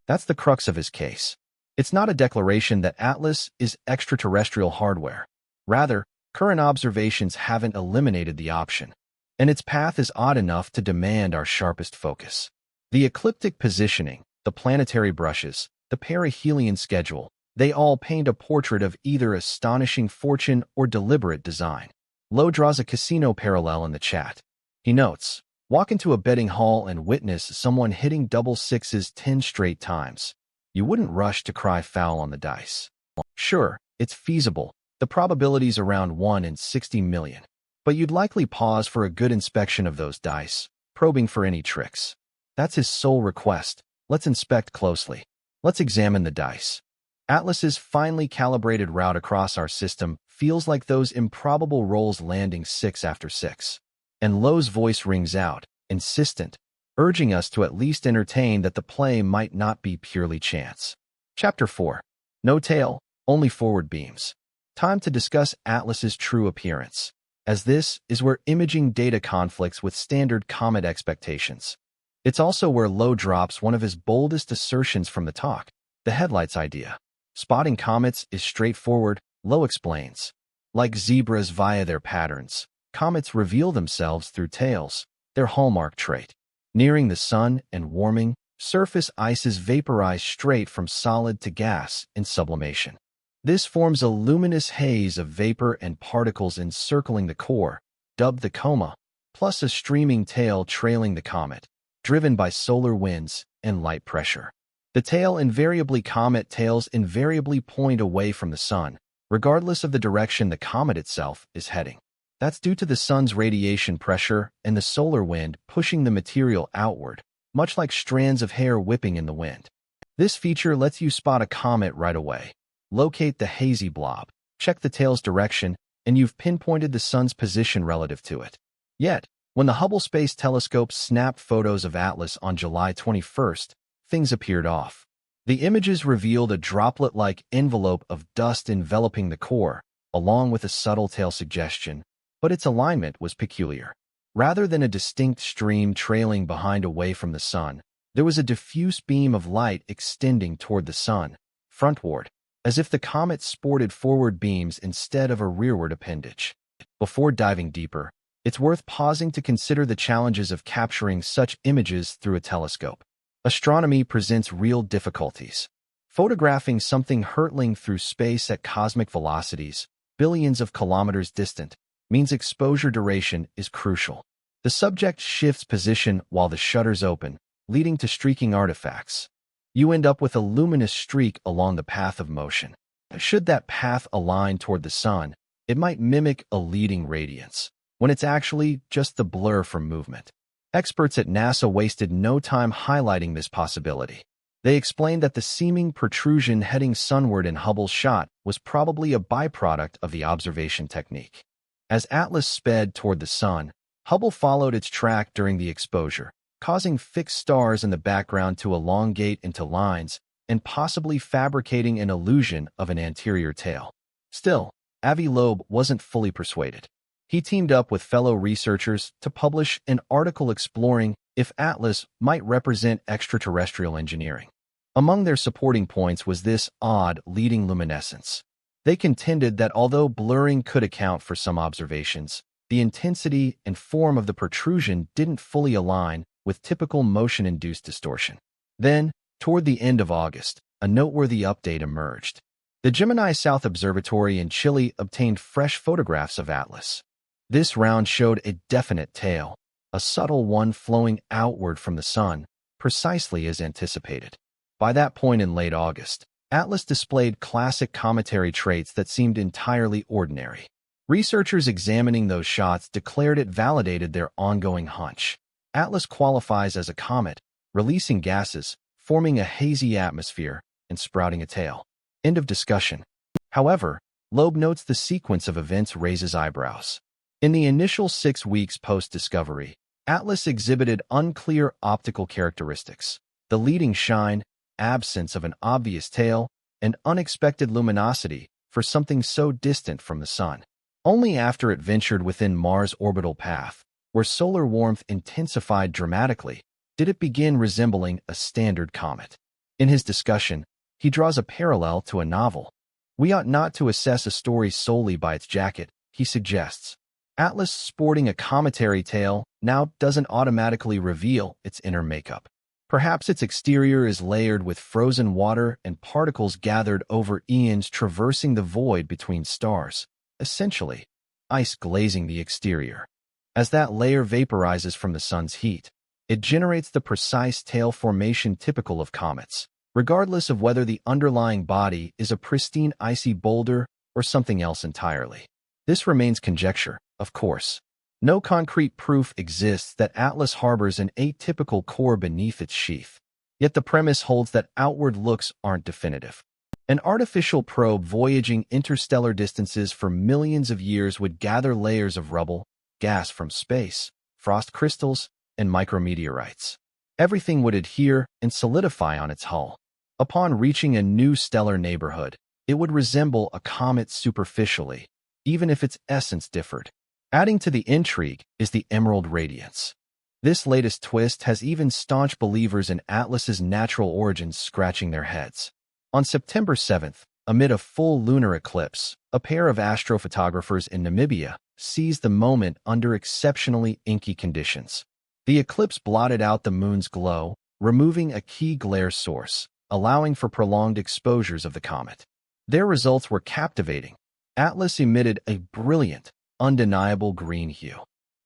That's the crux of his case. It's not a declaration that Atlas is extraterrestrial hardware. Rather, current observations haven't eliminated the option, and its path is odd enough to demand our sharpest focus. The ecliptic positioning, the planetary brushes, the perihelion schedule, they all paint a portrait of either astonishing fortune or deliberate design. Loeb draws a casino parallel in the chat. He notes, walk into a betting hall and witness someone hitting double sixes 10 straight times. You wouldn't rush to cry foul on the dice. Sure, it's feasible, the probability's around 1 in 60 million. But you'd likely pause for a good inspection of those dice, probing for any tricks. That's his sole request. Let's inspect closely. Let's examine the dice. Atlas's finely calibrated route across our system feels like those improbable rolls landing 6 after 6. And Loeb's voice rings out, insistent, urging us to at least entertain that the play might not be purely chance. Chapter 4. No tail, only forward beams. Time to discuss Atlas's true appearance, as this is where imaging data conflicts with standard comet expectations. It's also where Loeb drops one of his boldest assertions from the talk, the headlights idea. Spotting comets is straightforward, Loeb explains. Like zebras via their patterns, comets reveal themselves through tails, their hallmark trait. Nearing the sun and warming, surface ices vaporize straight from solid to gas in sublimation. This forms a luminous haze of vapor and particles encircling the core, dubbed the coma, plus a streaming tail trailing the comet, driven by solar winds and light pressure. The tail invariably comet tails invariably point away from the sun, regardless of the direction the comet itself is heading. That's due to the sun's radiation pressure and the solar wind pushing the material outward, much like strands of hair whipping in the wind. This feature lets you spot a comet right away. Locate the hazy blob, check the tail's direction, and you've pinpointed the sun's position relative to it. Yet, when the Hubble Space Telescope snapped photos of Atlas on July 21st, things appeared off. The images revealed a droplet-like envelope of dust enveloping the core, along with a subtle tail suggestion, but its alignment was peculiar. Rather than a distinct stream trailing behind away from the sun, there was a diffuse beam of light extending toward the sun, frontward, as if the comet sported forward beams instead of a rearward appendage. Before diving deeper, it's worth pausing to consider the challenges of capturing such images through a telescope. Astronomy presents real difficulties. Photographing something hurtling through space at cosmic velocities, billions of kilometers distant, means exposure duration is crucial. The subject shifts position while the shutters open, leading to streaking artifacts. You end up with a luminous streak along the path of motion. Should that path align toward the sun, it might mimic a leading radiance, when it's actually just the blur from movement. Experts at NASA wasted no time highlighting this possibility. They explained that the seeming protrusion heading sunward in Hubble's shot was probably a byproduct of the observation technique. As Atlas sped toward the sun, Hubble followed its track during the exposure, causing fixed stars in the background to elongate into lines and possibly fabricating an illusion of an anterior tail. Still, Avi Loeb wasn't fully persuaded. He teamed up with fellow researchers to publish an article exploring if Atlas might represent extraterrestrial engineering. Among their supporting points was this odd leading luminescence. They contended that although blurring could account for some observations, the intensity and form of the protrusion didn't fully align with typical motion-induced distortion. Then, toward the end of August, a noteworthy update emerged. The Gemini South Observatory in Chile obtained fresh photographs of Atlas. This round showed a definite tail, a subtle one flowing outward from the sun, precisely as anticipated. By that point in late August, Atlas displayed classic cometary traits that seemed entirely ordinary. Researchers examining those shots declared it validated their ongoing hunch. Atlas qualifies as a comet, releasing gases, forming a hazy atmosphere, and sprouting a tail. End of discussion. However, Loeb notes the sequence of events raises eyebrows. In the initial 6 weeks post-discovery, Atlas exhibited unclear optical characteristics. The leading shine, absence of an obvious tail, and unexpected luminosity for something so distant from the sun. Only after it ventured within Mars' orbital path, where solar warmth intensified dramatically, did it begin resembling a standard comet. In his discussion, he draws a parallel to a novel. We ought not to assess a story solely by its jacket, he suggests. Atlas sporting a cometary tail now doesn't automatically reveal its inner makeup. Perhaps its exterior is layered with frozen water and particles gathered over eons traversing the void between stars, essentially, ice glazing the exterior. As that layer vaporizes from the sun's heat, it generates the precise tail formation typical of comets, regardless of whether the underlying body is a pristine icy boulder or something else entirely. This remains conjecture, of course. No concrete proof exists that Atlas harbors an atypical core beneath its sheath. Yet the premise holds that outward looks aren't definitive. An artificial probe voyaging interstellar distances for millions of years would gather layers of rubble, gas from space, frost crystals, and micrometeorites. Everything would adhere and solidify on its hull. Upon reaching a new stellar neighborhood, it would resemble a comet superficially, even if its essence differed. Adding to the intrigue is the emerald radiance. This latest twist has even staunch believers in Atlas's natural origins scratching their heads. On September 7th, amid a full lunar eclipse, a pair of astrophotographers in Namibia seized the moment under exceptionally inky conditions. The eclipse blotted out the moon's glow, removing a key glare source, allowing for prolonged exposures of the comet. Their results were captivating. Atlas emitted a brilliant, undeniable green hue.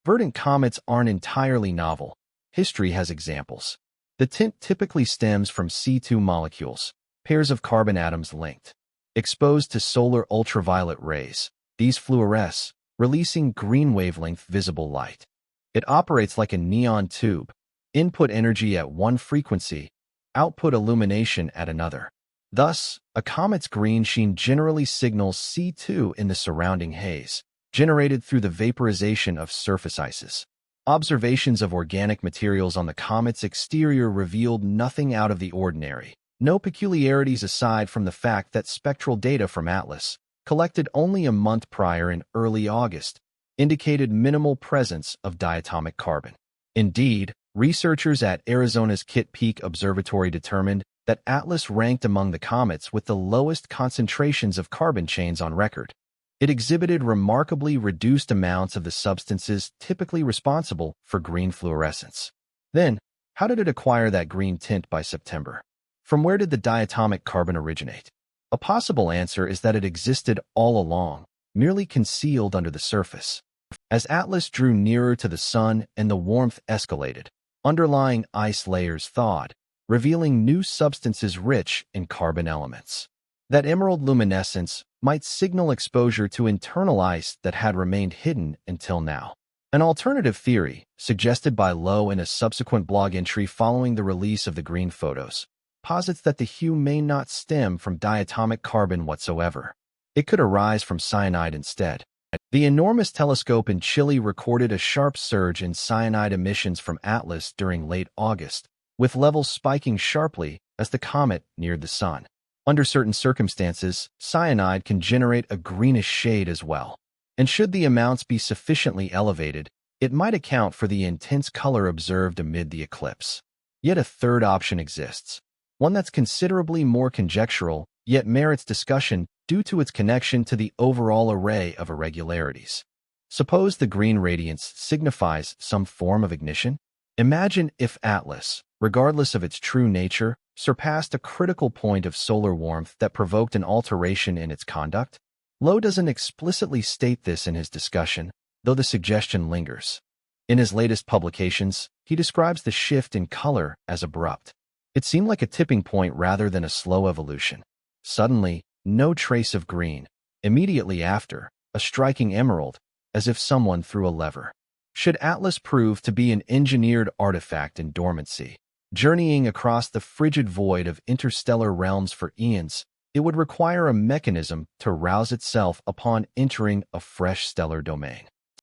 Verdant comets aren't entirely novel. History has examples. The tint typically stems from C2 molecules, pairs of carbon atoms linked. Exposed to solar ultraviolet rays, these fluoresce, releasing green wavelength visible light. It operates like a neon tube, input energy at one frequency, output illumination at another. Thus, a comet's green sheen generally signals C2 in the surrounding haze, generated through the vaporization of surface ices. Observations of organic materials on the comet's exterior revealed nothing out of the ordinary. No peculiarities aside from the fact that spectral data from ATLAS, collected only a month prior in early August, indicated minimal presence of diatomic carbon. Indeed, researchers at Arizona's Kitt Peak Observatory determined that ATLAS ranked among the comets with the lowest concentrations of carbon chains on record. It exhibited remarkably reduced amounts of the substances typically responsible for green fluorescence. Then, how did it acquire that green tint by September? From where did the diatomic carbon originate? A possible answer is that it existed all along, merely concealed under the surface. As ATLAS drew nearer to the sun and the warmth escalated, underlying ice layers thawed, revealing new substances rich in carbon elements. That emerald luminescence might signal exposure to internal ice that had remained hidden until now. An alternative theory, suggested by Loeb in a subsequent blog entry following the release of the green photos, posits that the hue may not stem from diatomic carbon whatsoever. It could arise from cyanide instead. The enormous telescope in Chile recorded a sharp surge in cyanide emissions from ATLAS during late August, with levels spiking sharply as the comet neared the sun. Under certain circumstances, cyanide can generate a greenish shade as well. And should the amounts be sufficiently elevated, it might account for the intense color observed amid the eclipse. Yet a third option exists, one that's considerably more conjectural, yet merits discussion due to its connection to the overall array of irregularities. Suppose the green radiance signifies some form of ignition? Imagine if ATLAS, regardless of its true nature, surpassed a critical point of solar warmth that provoked an alteration in its conduct. Loeb doesn't explicitly state this in his discussion, though the suggestion lingers. In his latest publications, he describes the shift in color as abrupt. It seemed like a tipping point rather than a slow evolution. Suddenly, no trace of green. Immediately after, a striking emerald, as if someone threw a lever. Should ATLAS prove to be an engineered artifact in dormancy, journeying across the frigid void of interstellar realms for eons, it would require a mechanism to rouse itself upon entering a fresh stellar domain.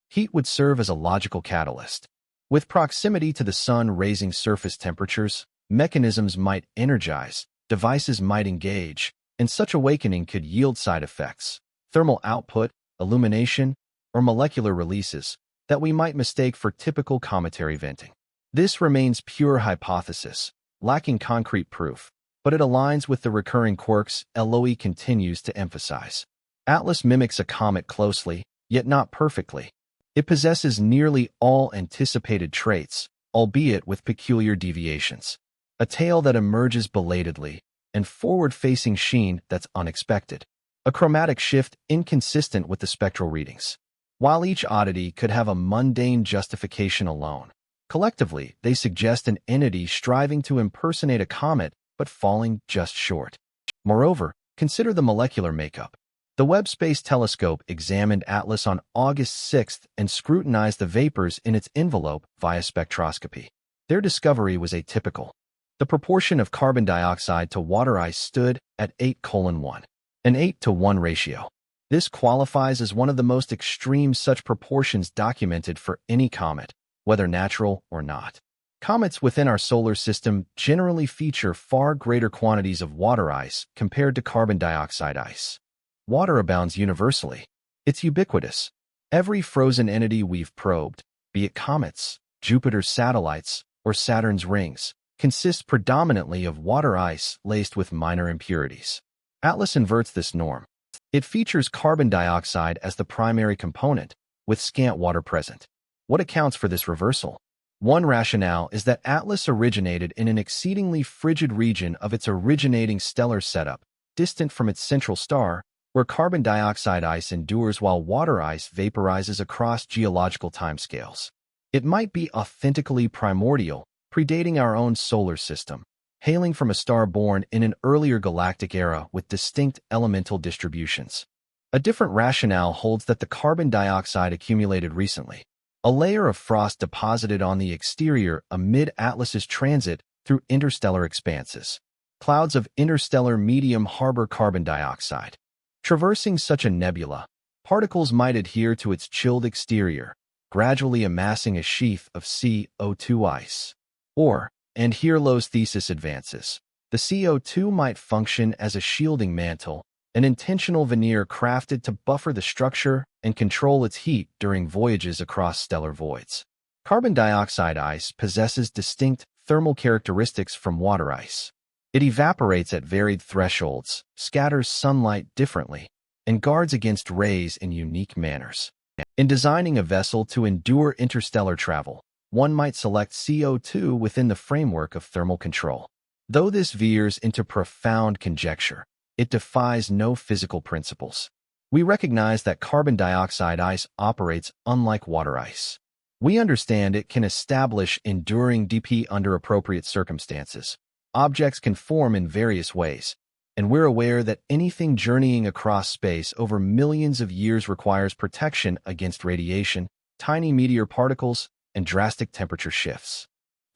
Heat would serve as a logical catalyst. With proximity to the sun raising surface temperatures, mechanisms might energize, devices might engage, and such awakening could yield side effects, thermal output, illumination, or molecular releases that we might mistake for typical cometary venting. This remains pure hypothesis, lacking concrete proof, but it aligns with the recurring quirks Loeb continues to emphasize. ATLAS mimics a comet closely, yet not perfectly. It possesses nearly all anticipated traits, albeit with peculiar deviations. A tail that emerges belatedly, and forward-facing sheen that's unexpected. A chromatic shift inconsistent with the spectral readings. While each oddity could have a mundane justification alone, collectively they suggest an entity striving to impersonate a comet but falling just short. Moreover, consider the molecular makeup. The Webb Space Telescope examined ATLAS on August 6 and scrutinized the vapors in its envelope via spectroscopy. Their discovery was atypical. The proportion of carbon dioxide to water ice stood at 8:1, an 8-to-1 ratio. This qualifies as one of the most extreme such proportions documented for any comet, whether natural or not. Comets within our solar system generally feature far greater quantities of water ice compared to carbon dioxide ice. Water abounds universally. It's ubiquitous. Every frozen entity we've probed, be it comets, Jupiter's satellites, or Saturn's rings, consists predominantly of water ice laced with minor impurities. ATLAS inverts this norm. It features carbon dioxide as the primary component, with scant water present. What accounts for this reversal? One rationale is that ATLAS originated in an exceedingly frigid region of its originating stellar setup, distant from its central star, where carbon dioxide ice endures while water ice vaporizes across geological timescales. It might be authentically primordial, predating our own solar system, hailing from a star born in an earlier galactic era with distinct elemental distributions. A different rationale holds that the carbon dioxide accumulated recently, a layer of frost deposited on the exterior amid Atlas's transit through interstellar expanses. Clouds of interstellar medium harbor carbon dioxide. Traversing such a nebula, particles might adhere to its chilled exterior, gradually amassing a sheath of CO2 ice. Or, and here Loeb's thesis advances, the CO2 might function as a shielding mantle, an intentional veneer crafted to buffer the structure and control its heat during voyages across stellar voids. Carbon dioxide ice possesses distinct thermal characteristics from water ice. It evaporates at varied thresholds, scatters sunlight differently, and guards against rays in unique manners. In designing a vessel to endure interstellar travel, one might select CO2 within the framework of thermal control. Though this veers into profound conjecture, it defies no physical principles. We recognize that carbon dioxide ice operates unlike water ice. We understand it can establish enduring dP under appropriate circumstances. Objects can form in various ways, and we're aware that anything journeying across space over millions of years requires protection against radiation, tiny meteor particles, and drastic temperature shifts.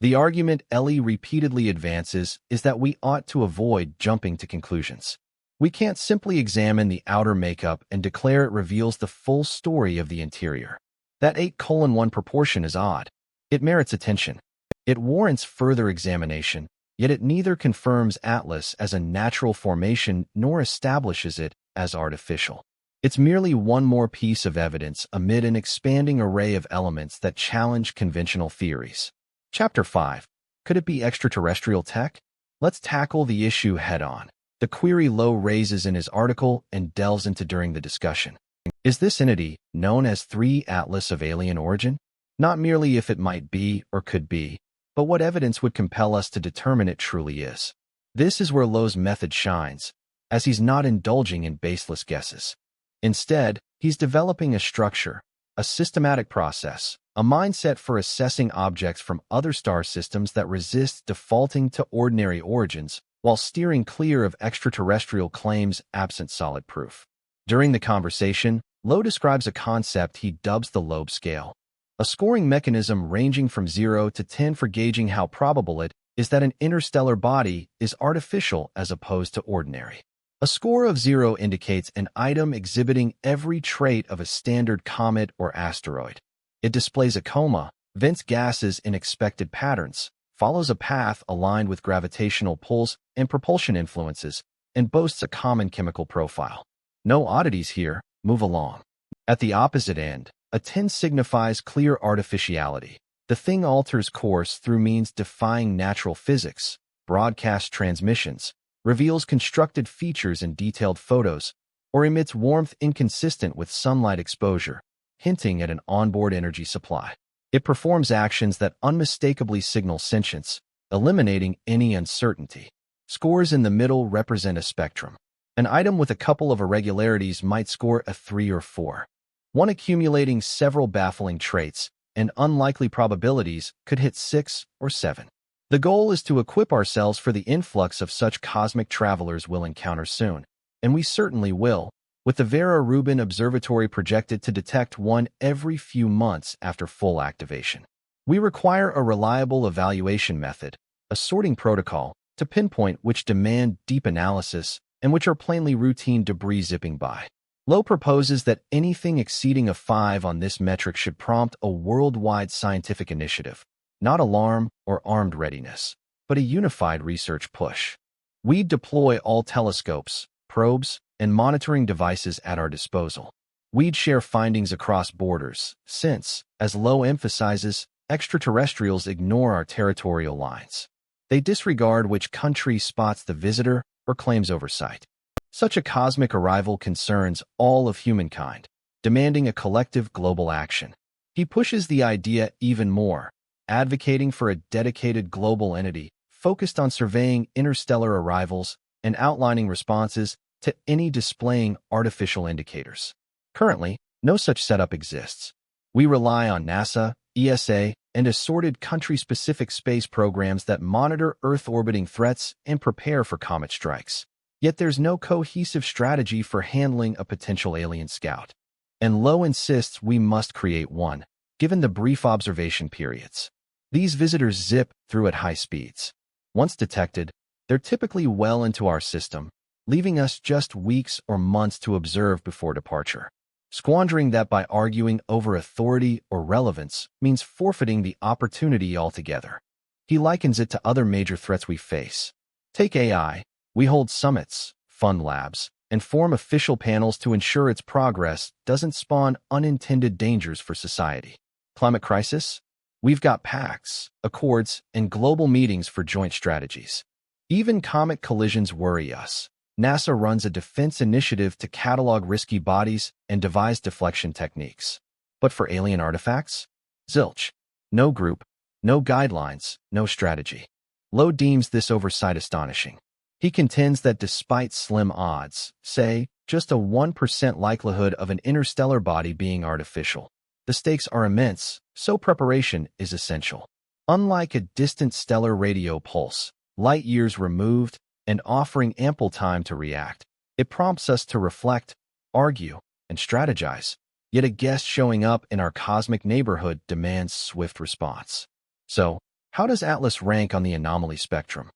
The argument Ellie repeatedly advances is that we ought to avoid jumping to conclusions. We can't simply examine the outer makeup and declare it reveals the full story of the interior. That 8:1 proportion is odd. It merits attention. It warrants further examination. Yet it neither confirms Atlas as a natural formation nor establishes it as artificial. It's merely one more piece of evidence amid an expanding array of elements that challenge conventional theories. Chapter 5. Could it be extraterrestrial tech? Let's tackle the issue head-on. The query Loeb raises in his article and delves into during the discussion. Is this entity, known as 3 Atlas, of alien origin? Not merely if it might be or could be, but what evidence would compel us to determine it truly is. This is where Loeb's method shines, as he's not indulging in baseless guesses. Instead, he's developing a structure, a systematic process, a mindset for assessing objects from other star systems that resist defaulting to ordinary origins while steering clear of extraterrestrial claims absent solid proof. During the conversation, Loeb describes a concept he dubs the Loeb scale, a scoring mechanism ranging from 0 to 10 for gauging how probable it is that an interstellar body is artificial as opposed to ordinary. A score of 0 indicates an item exhibiting every trait of a standard comet or asteroid. It displays a coma, vents gases in expected patterns, follows a path aligned with gravitational pulls and propulsion influences, and boasts a common chemical profile. No oddities here, move along. At the opposite end, a 10 signifies clear artificiality. The thing alters course through means defying natural physics, broadcast transmissions, reveals constructed features in detailed photos, or emits warmth inconsistent with sunlight exposure, hinting at an onboard energy supply. It performs actions that unmistakably signal sentience, eliminating any uncertainty. Scores in the middle represent a spectrum. An item with a couple of irregularities might score a 3 or 4. One accumulating several baffling traits and unlikely probabilities could hit 6 or 7. The goal is to equip ourselves for the influx of such cosmic travelers we'll encounter soon, and we certainly will, with the Vera Rubin Observatory projected to detect one every few months after full activation. We require a reliable evaluation method, a sorting protocol, to pinpoint which demand deep analysis and which are plainly routine debris zipping by. Loeb proposes that anything exceeding a 5 on this metric should prompt a worldwide scientific initiative, not alarm or armed readiness, but a unified research push. We'd deploy all telescopes, probes, and monitoring devices at our disposal. We'd share findings across borders, since, as Loeb emphasizes, extraterrestrials ignore our territorial lines. They disregard which country spots the visitor or claims oversight. Such a cosmic arrival concerns all of humankind, demanding a collective global action. He pushes the idea even more, advocating for a dedicated global entity focused on surveying interstellar arrivals and outlining responses to any displaying artificial indicators. Currently, no such setup exists. We rely on NASA, ESA, and assorted country-specific space programs that monitor Earth-orbiting threats and prepare for comet strikes. Yet there's no cohesive strategy for handling a potential alien scout. And Loeb insists we must create one, given the brief observation periods. These visitors zip through at high speeds. Once detected, they're typically well into our system, leaving us just weeks or months to observe before departure. Squandering that by arguing over authority or relevance means forfeiting the opportunity altogether. He likens it to other major threats we face. Take AI. We hold summits, fund labs, and form official panels to ensure its progress doesn't spawn unintended dangers for society. Climate crisis? We've got pacts, accords, and global meetings for joint strategies. Even comet collisions worry us. NASA runs a defense initiative to catalog risky bodies and devise deflection techniques. But for alien artifacts? Zilch. No group, no guidelines, no strategy. Loeb deems this oversight astonishing. He contends that despite slim odds, say, just a 1% likelihood of an interstellar body being artificial, the stakes are immense, so preparation is essential. Unlike a distant stellar radio pulse, light years removed, and offering ample time to react, it prompts us to reflect, argue, and strategize. Yet a guest showing up in our cosmic neighborhood demands swift response. So, how does Atlas rank on the anomaly spectrum?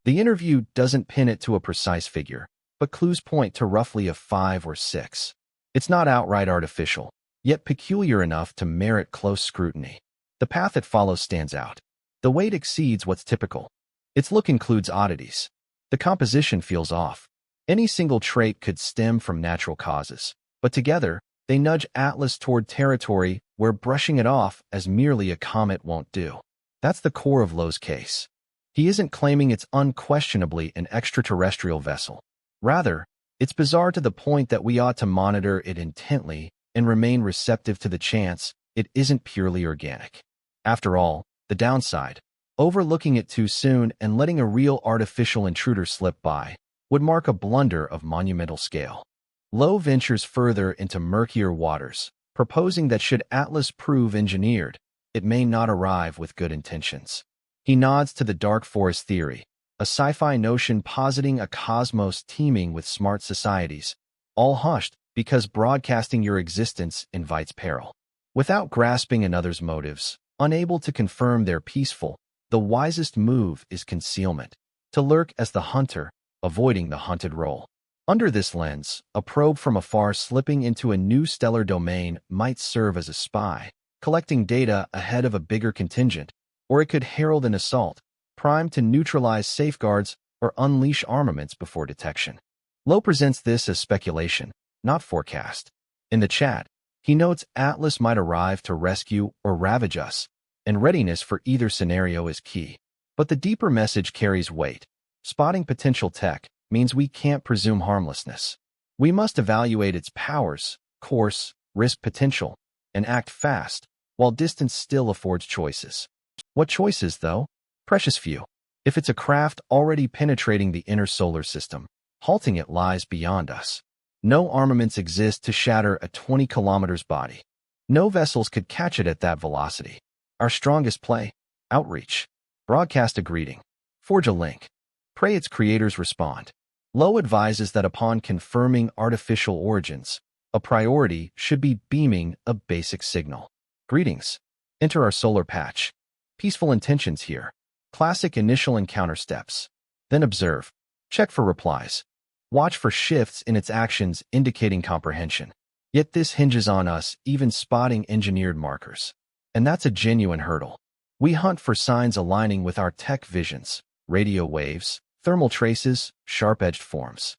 The interview doesn't pin it to a precise figure, but clues point to roughly a 5 or 6. It's not outright artificial, yet peculiar enough to merit close scrutiny. The path it follows stands out. The weight exceeds what's typical. Its look includes oddities. The composition feels off. Any single trait could stem from natural causes, but together, they nudge Atlas toward territory where brushing it off as merely a comet won't do. That's the core of Loeb's case. He isn't claiming it's unquestionably an extraterrestrial vessel. Rather, it's bizarre to the point that we ought to monitor it intently and remain receptive to the chance it isn't purely organic. After all, the downside, overlooking it too soon and letting a real artificial intruder slip by, would mark a blunder of monumental scale. Loeb ventures further into murkier waters, proposing that should Atlas prove engineered, it may not arrive with good intentions. He nods to the dark forest theory, a sci-fi notion positing a cosmos teeming with smart societies, all hushed because broadcasting your existence invites peril. Without grasping another's motives, unable to confirm they're peaceful, the wisest move is concealment, to lurk as the hunter, avoiding the hunted role. Under this lens, a probe from afar slipping into a new stellar domain might serve as a spy, collecting data ahead of a bigger contingent, or it could herald an assault, primed to neutralize safeguards or unleash armaments before detection. Loeb presents this as speculation, not forecast. In the chat, he notes Atlas might arrive to rescue or ravage us, and readiness for either scenario is key. But the deeper message carries weight. Spotting potential tech means we can't presume harmlessness. We must evaluate its powers, course, risk potential, and act fast, while distance still affords choices. What choices, though? Precious few. If it's a craft already penetrating the inner solar system, halting it lies beyond us. No armaments exist to shatter a 20 kilometers body. No vessels could catch it at that velocity. Our strongest play? Outreach. Broadcast a greeting. Forge a link. Pray its creators respond. Loeb advises that upon confirming artificial origins, a priority should be beaming a basic signal. Greetings. Enter our solar patch. Peaceful intentions here. Classic initial encounter steps. Then observe. Check for replies. Watch for shifts in its actions indicating comprehension. Yet this hinges on us even spotting engineered markers. And that's a genuine hurdle. We hunt for signs aligning with our tech visions, radio waves, thermal traces, sharp-edged forms.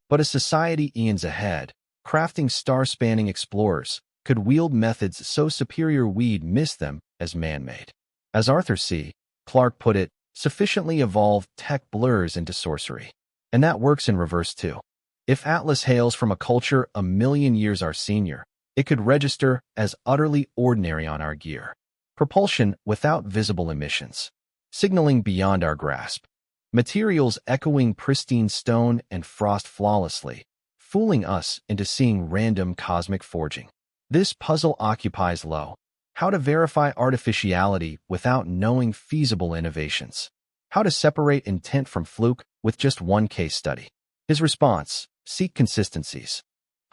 But a society eons ahead, crafting star-spanning explorers, could wield methods so superior we'd miss them as man-made. As Arthur C. Clarke put it, sufficiently evolved tech blurs into sorcery. And that works in reverse too. If Atlas hails from a culture a million years our senior, it could register as utterly ordinary on our gear. Propulsion without visible emissions. Signaling beyond our grasp. Materials echoing pristine stone and frost flawlessly, fooling us into seeing random cosmic forging. This puzzle occupies Loeb. how to verify artificiality without knowing feasible innovations, how to separate intent from fluke with just one case study. His response: seek consistencies.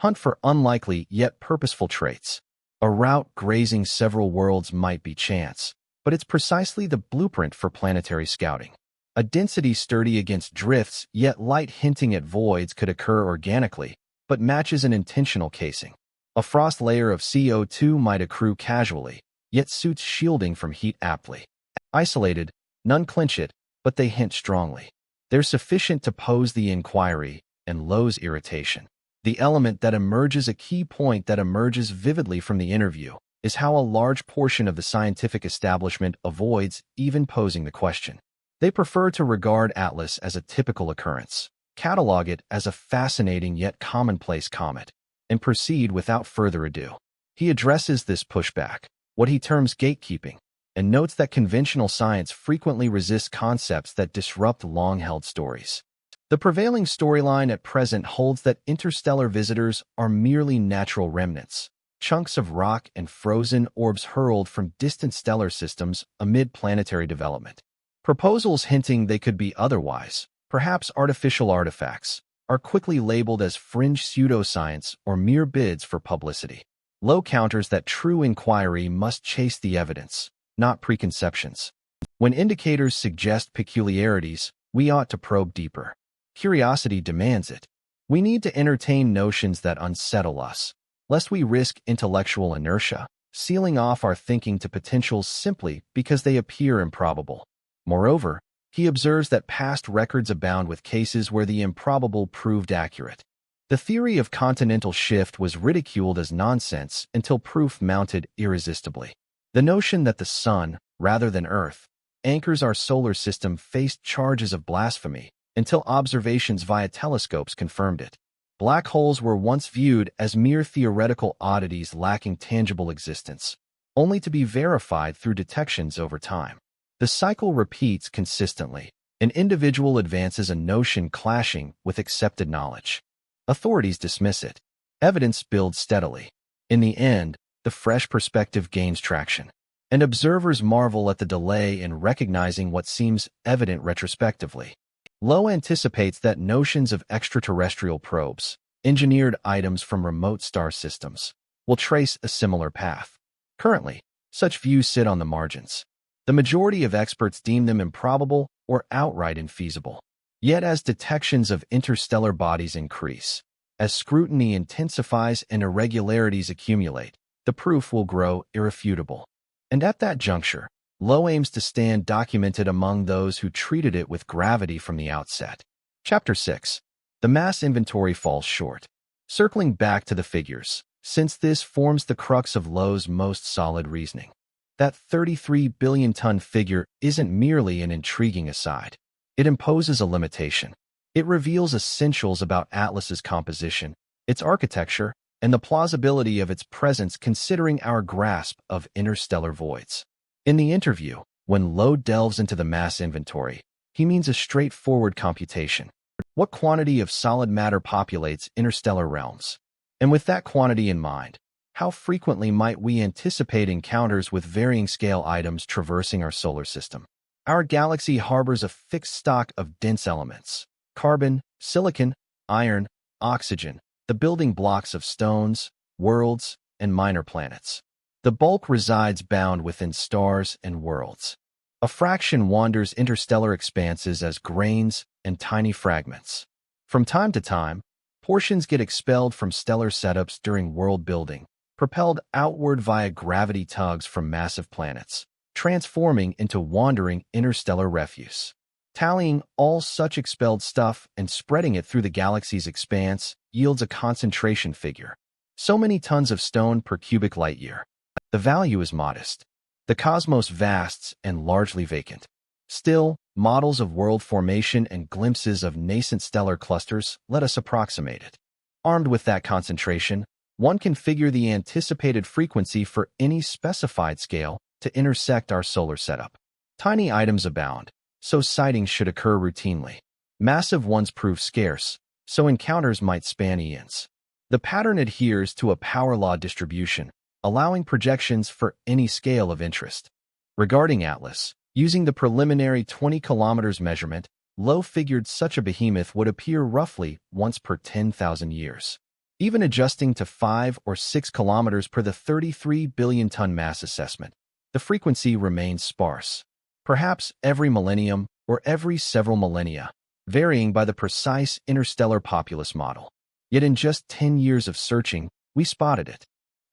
Hunt for unlikely yet purposeful traits. A route grazing several worlds might be chance, but it's precisely the blueprint for planetary scouting. A density sturdy against drifts, yet light hinting at voids could occur organically, but matches an intentional casing. A frost layer of CO2 might accrue casually, yet suits shielding from heat aptly. Isolated, none clinch it, but they hint strongly. They're sufficient to pose the inquiry and Loeb's irritation. The element that emerges, a key point that emerges vividly from the interview, is how a large portion of the scientific establishment avoids even posing the question. They prefer to regard Atlas as a typical occurrence, catalog it as a fascinating yet commonplace comet, and proceed without further ado. He addresses this pushback, what he terms gatekeeping, and notes that conventional science frequently resists concepts that disrupt long-held stories. The prevailing storyline at present holds that interstellar visitors are merely natural remnants, chunks of rock and frozen orbs hurled from distant stellar systems amid planetary development. Proposals hinting they could be otherwise, perhaps artificial artifacts, are quickly labeled as fringe pseudoscience or mere bids for publicity. Loeb counters that true inquiry must chase the evidence, not preconceptions. When indicators suggest peculiarities, we ought to probe deeper. Curiosity demands it. We need to entertain notions that unsettle us, lest we risk intellectual inertia, sealing off our thinking to potentials simply because they appear improbable. Moreover, he observes that past records abound with cases where the improbable proved accurate. The theory of continental shift was ridiculed as nonsense until proof mounted irresistibly. The notion that the sun, rather than Earth, anchors our solar system faced charges of blasphemy until observations via telescopes confirmed it. Black holes were once viewed as mere theoretical oddities lacking tangible existence, only to be verified through detections over time. The cycle repeats consistently. An individual advances a notion clashing with accepted knowledge. Authorities dismiss it. Evidence builds steadily. In the end, the fresh perspective gains traction, and observers marvel at the delay in recognizing what seems evident retrospectively. Loeb anticipates that notions of extraterrestrial probes, engineered items from remote star systems, will trace a similar path. Currently, such views sit on the margins. The majority of experts deem them improbable or outright infeasible. Yet as detections of interstellar bodies increase, as scrutiny intensifies and irregularities accumulate, the proof will grow irrefutable. And at that juncture, Loeb aims to stand documented among those who treated it with gravity from the outset. Chapter 6. The mass inventory falls short. Circling back to the figures, since this forms the crux of Loeb's most solid reasoning. That 33 billion-ton figure isn't merely an intriguing aside. It imposes a limitation. It reveals essentials about Atlas's composition, its architecture, and the plausibility of its presence considering our grasp of interstellar voids. In the interview, when Loeb delves into the mass inventory, he means a straightforward computation. What quantity of solid matter populates interstellar realms? And with that quantity in mind, how frequently might we anticipate encounters with varying scale items traversing our solar system? Our galaxy harbors a fixed stock of dense elements: carbon, silicon, iron, oxygen, the building blocks of stones, worlds, and minor planets. The bulk resides bound within stars and worlds. A fraction wanders interstellar expanses as grains and tiny fragments. From time to time, portions get expelled from stellar setups during world building, propelled outward via gravity tugs from massive planets, transforming into wandering interstellar refuse. Tallying all such expelled stuff and spreading it through the galaxy's expanse yields a concentration figure. So many tons of stone per cubic light year. The value is modest. The cosmos vast and largely vacant. Still, models of world formation and glimpses of nascent stellar clusters let us approximate it. Armed with that concentration, one can figure the anticipated frequency for any specified scale to intersect our solar setup. Tiny items abound, so sightings should occur routinely. Massive ones prove scarce, so encounters might span eons. The pattern adheres to a power law distribution, allowing projections for any scale of interest. Regarding Atlas, using the preliminary 20 kilometers measurement, Loeb figured such a behemoth would appear roughly once per 10,000 years. Even adjusting to 5 or 6 kilometers per the 33 billion ton mass assessment, the frequency remains sparse. Perhaps every millennium or every several millennia, varying by the precise interstellar populace model. Yet in just 10 years of searching, we spotted it.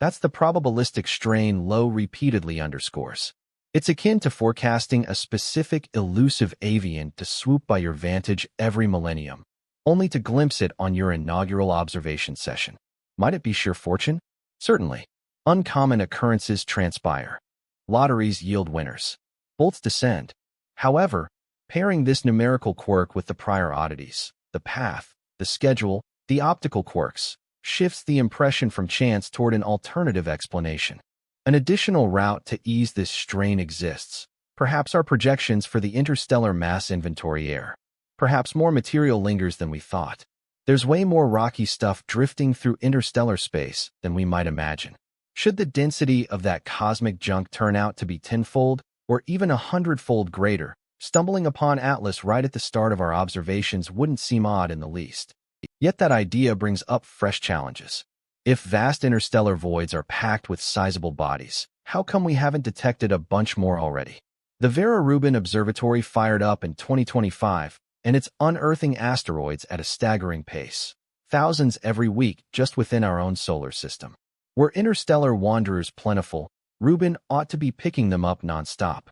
That's the probabilistic strain Loeb repeatedly underscores. It's akin to forecasting a specific elusive avian to swoop by your vantage every millennium, only to glimpse it on your inaugural observation session. Might it be sheer fortune? Certainly. Uncommon occurrences transpire. Lotteries yield winners. Bolts descend. However, pairing this numerical quirk with the prior oddities, the path, the schedule, the optical quirks, shifts the impression from chance toward an alternative explanation. An additional route to ease this strain exists. Perhaps our projections for the interstellar mass inventory err. Perhaps more material lingers than we thought. There's way more rocky stuff drifting through interstellar space than we might imagine. Should the density of that cosmic junk turn out to be tenfold or even 100-fold greater, stumbling upon Atlas right at the start of our observations wouldn't seem odd in the least. Yet that idea brings up fresh challenges. If vast interstellar voids are packed with sizable bodies, how come we haven't detected a bunch more already? The Vera Rubin Observatory fired up in 2025, and it's unearthing asteroids at a staggering pace. Thousands every week just within our own solar system. Were interstellar wanderers plentiful, Rubin ought to be picking them up nonstop.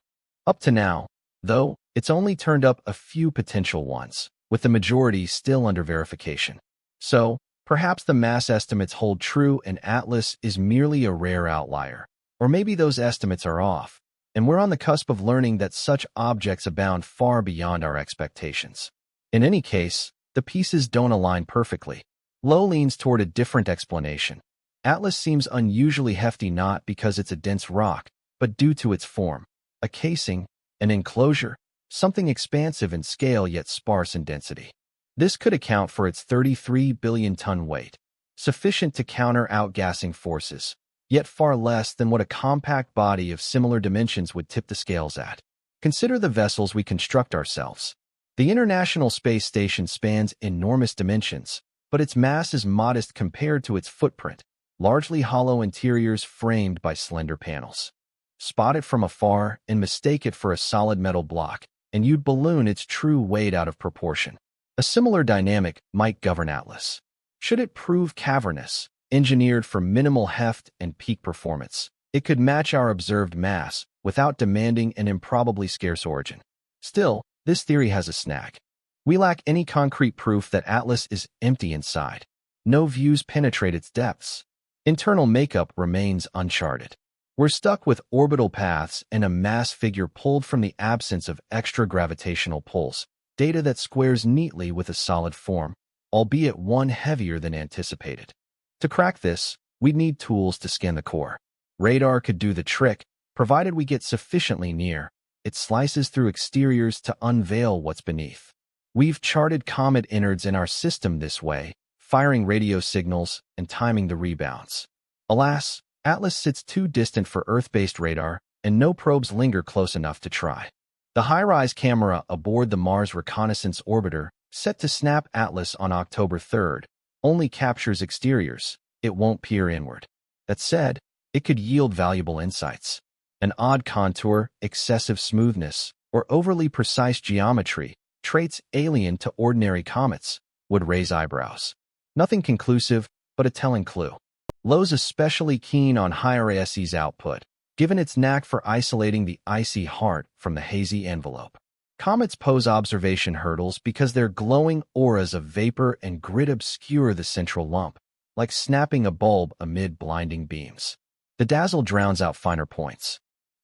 Up to now, though, it's only turned up a few potential ones, with the majority still under verification. So, perhaps the mass estimates hold true and Atlas is merely a rare outlier. Or maybe those estimates are off, and we're on the cusp of learning that such objects abound far beyond our expectations. In any case, the pieces don't align perfectly. Loeb leans toward a different explanation. Atlas seems unusually hefty not because it's a dense rock, but due to its form. A casing, an enclosure, something expansive in scale yet sparse in density. This could account for its 33 billion ton weight, sufficient to counter outgassing forces, yet far less than what a compact body of similar dimensions would tip the scales at. Consider the vessels we construct ourselves. The International Space Station spans enormous dimensions, but its mass is modest compared to its footprint, largely hollow interiors framed by slender panels. Spot it from afar and mistake it for a solid metal block, and you'd balloon its true weight out of proportion. A similar dynamic might govern Atlas. Should it prove cavernous, engineered for minimal heft and peak performance, it could match our observed mass without demanding an improbably scarce origin. Still, this theory has a snag. We lack any concrete proof that Atlas is empty inside. No views penetrate its depths. Internal makeup remains uncharted. We're stuck with orbital paths and a mass figure pulled from the absence of extra gravitational pulls, data that squares neatly with a solid form, albeit one heavier than anticipated. To crack this, we'd need tools to scan the core. Radar could do the trick, provided we get sufficiently near. It slices through exteriors to unveil what's beneath. We've charted comet innards in our system this way, firing radio signals and timing the rebounds. Alas, Atlas sits too distant for Earth-based radar, and no probes linger close enough to try. The high-rise camera aboard the Mars Reconnaissance Orbiter, set to snap Atlas on October 3rd, only captures exteriors. It won't peer inward. That said, it could yield valuable insights. An odd contour, excessive smoothness, or overly precise geometry, traits alien to ordinary comets, would raise eyebrows. Nothing conclusive, but a telling clue. Loeb's especially keen on HIRAS's output, given its knack for isolating the icy heart from the hazy envelope. Comets pose observation hurdles because their glowing auras of vapor and grit obscure the central lump, like snapping a bulb amid blinding beams. The dazzle drowns out finer points.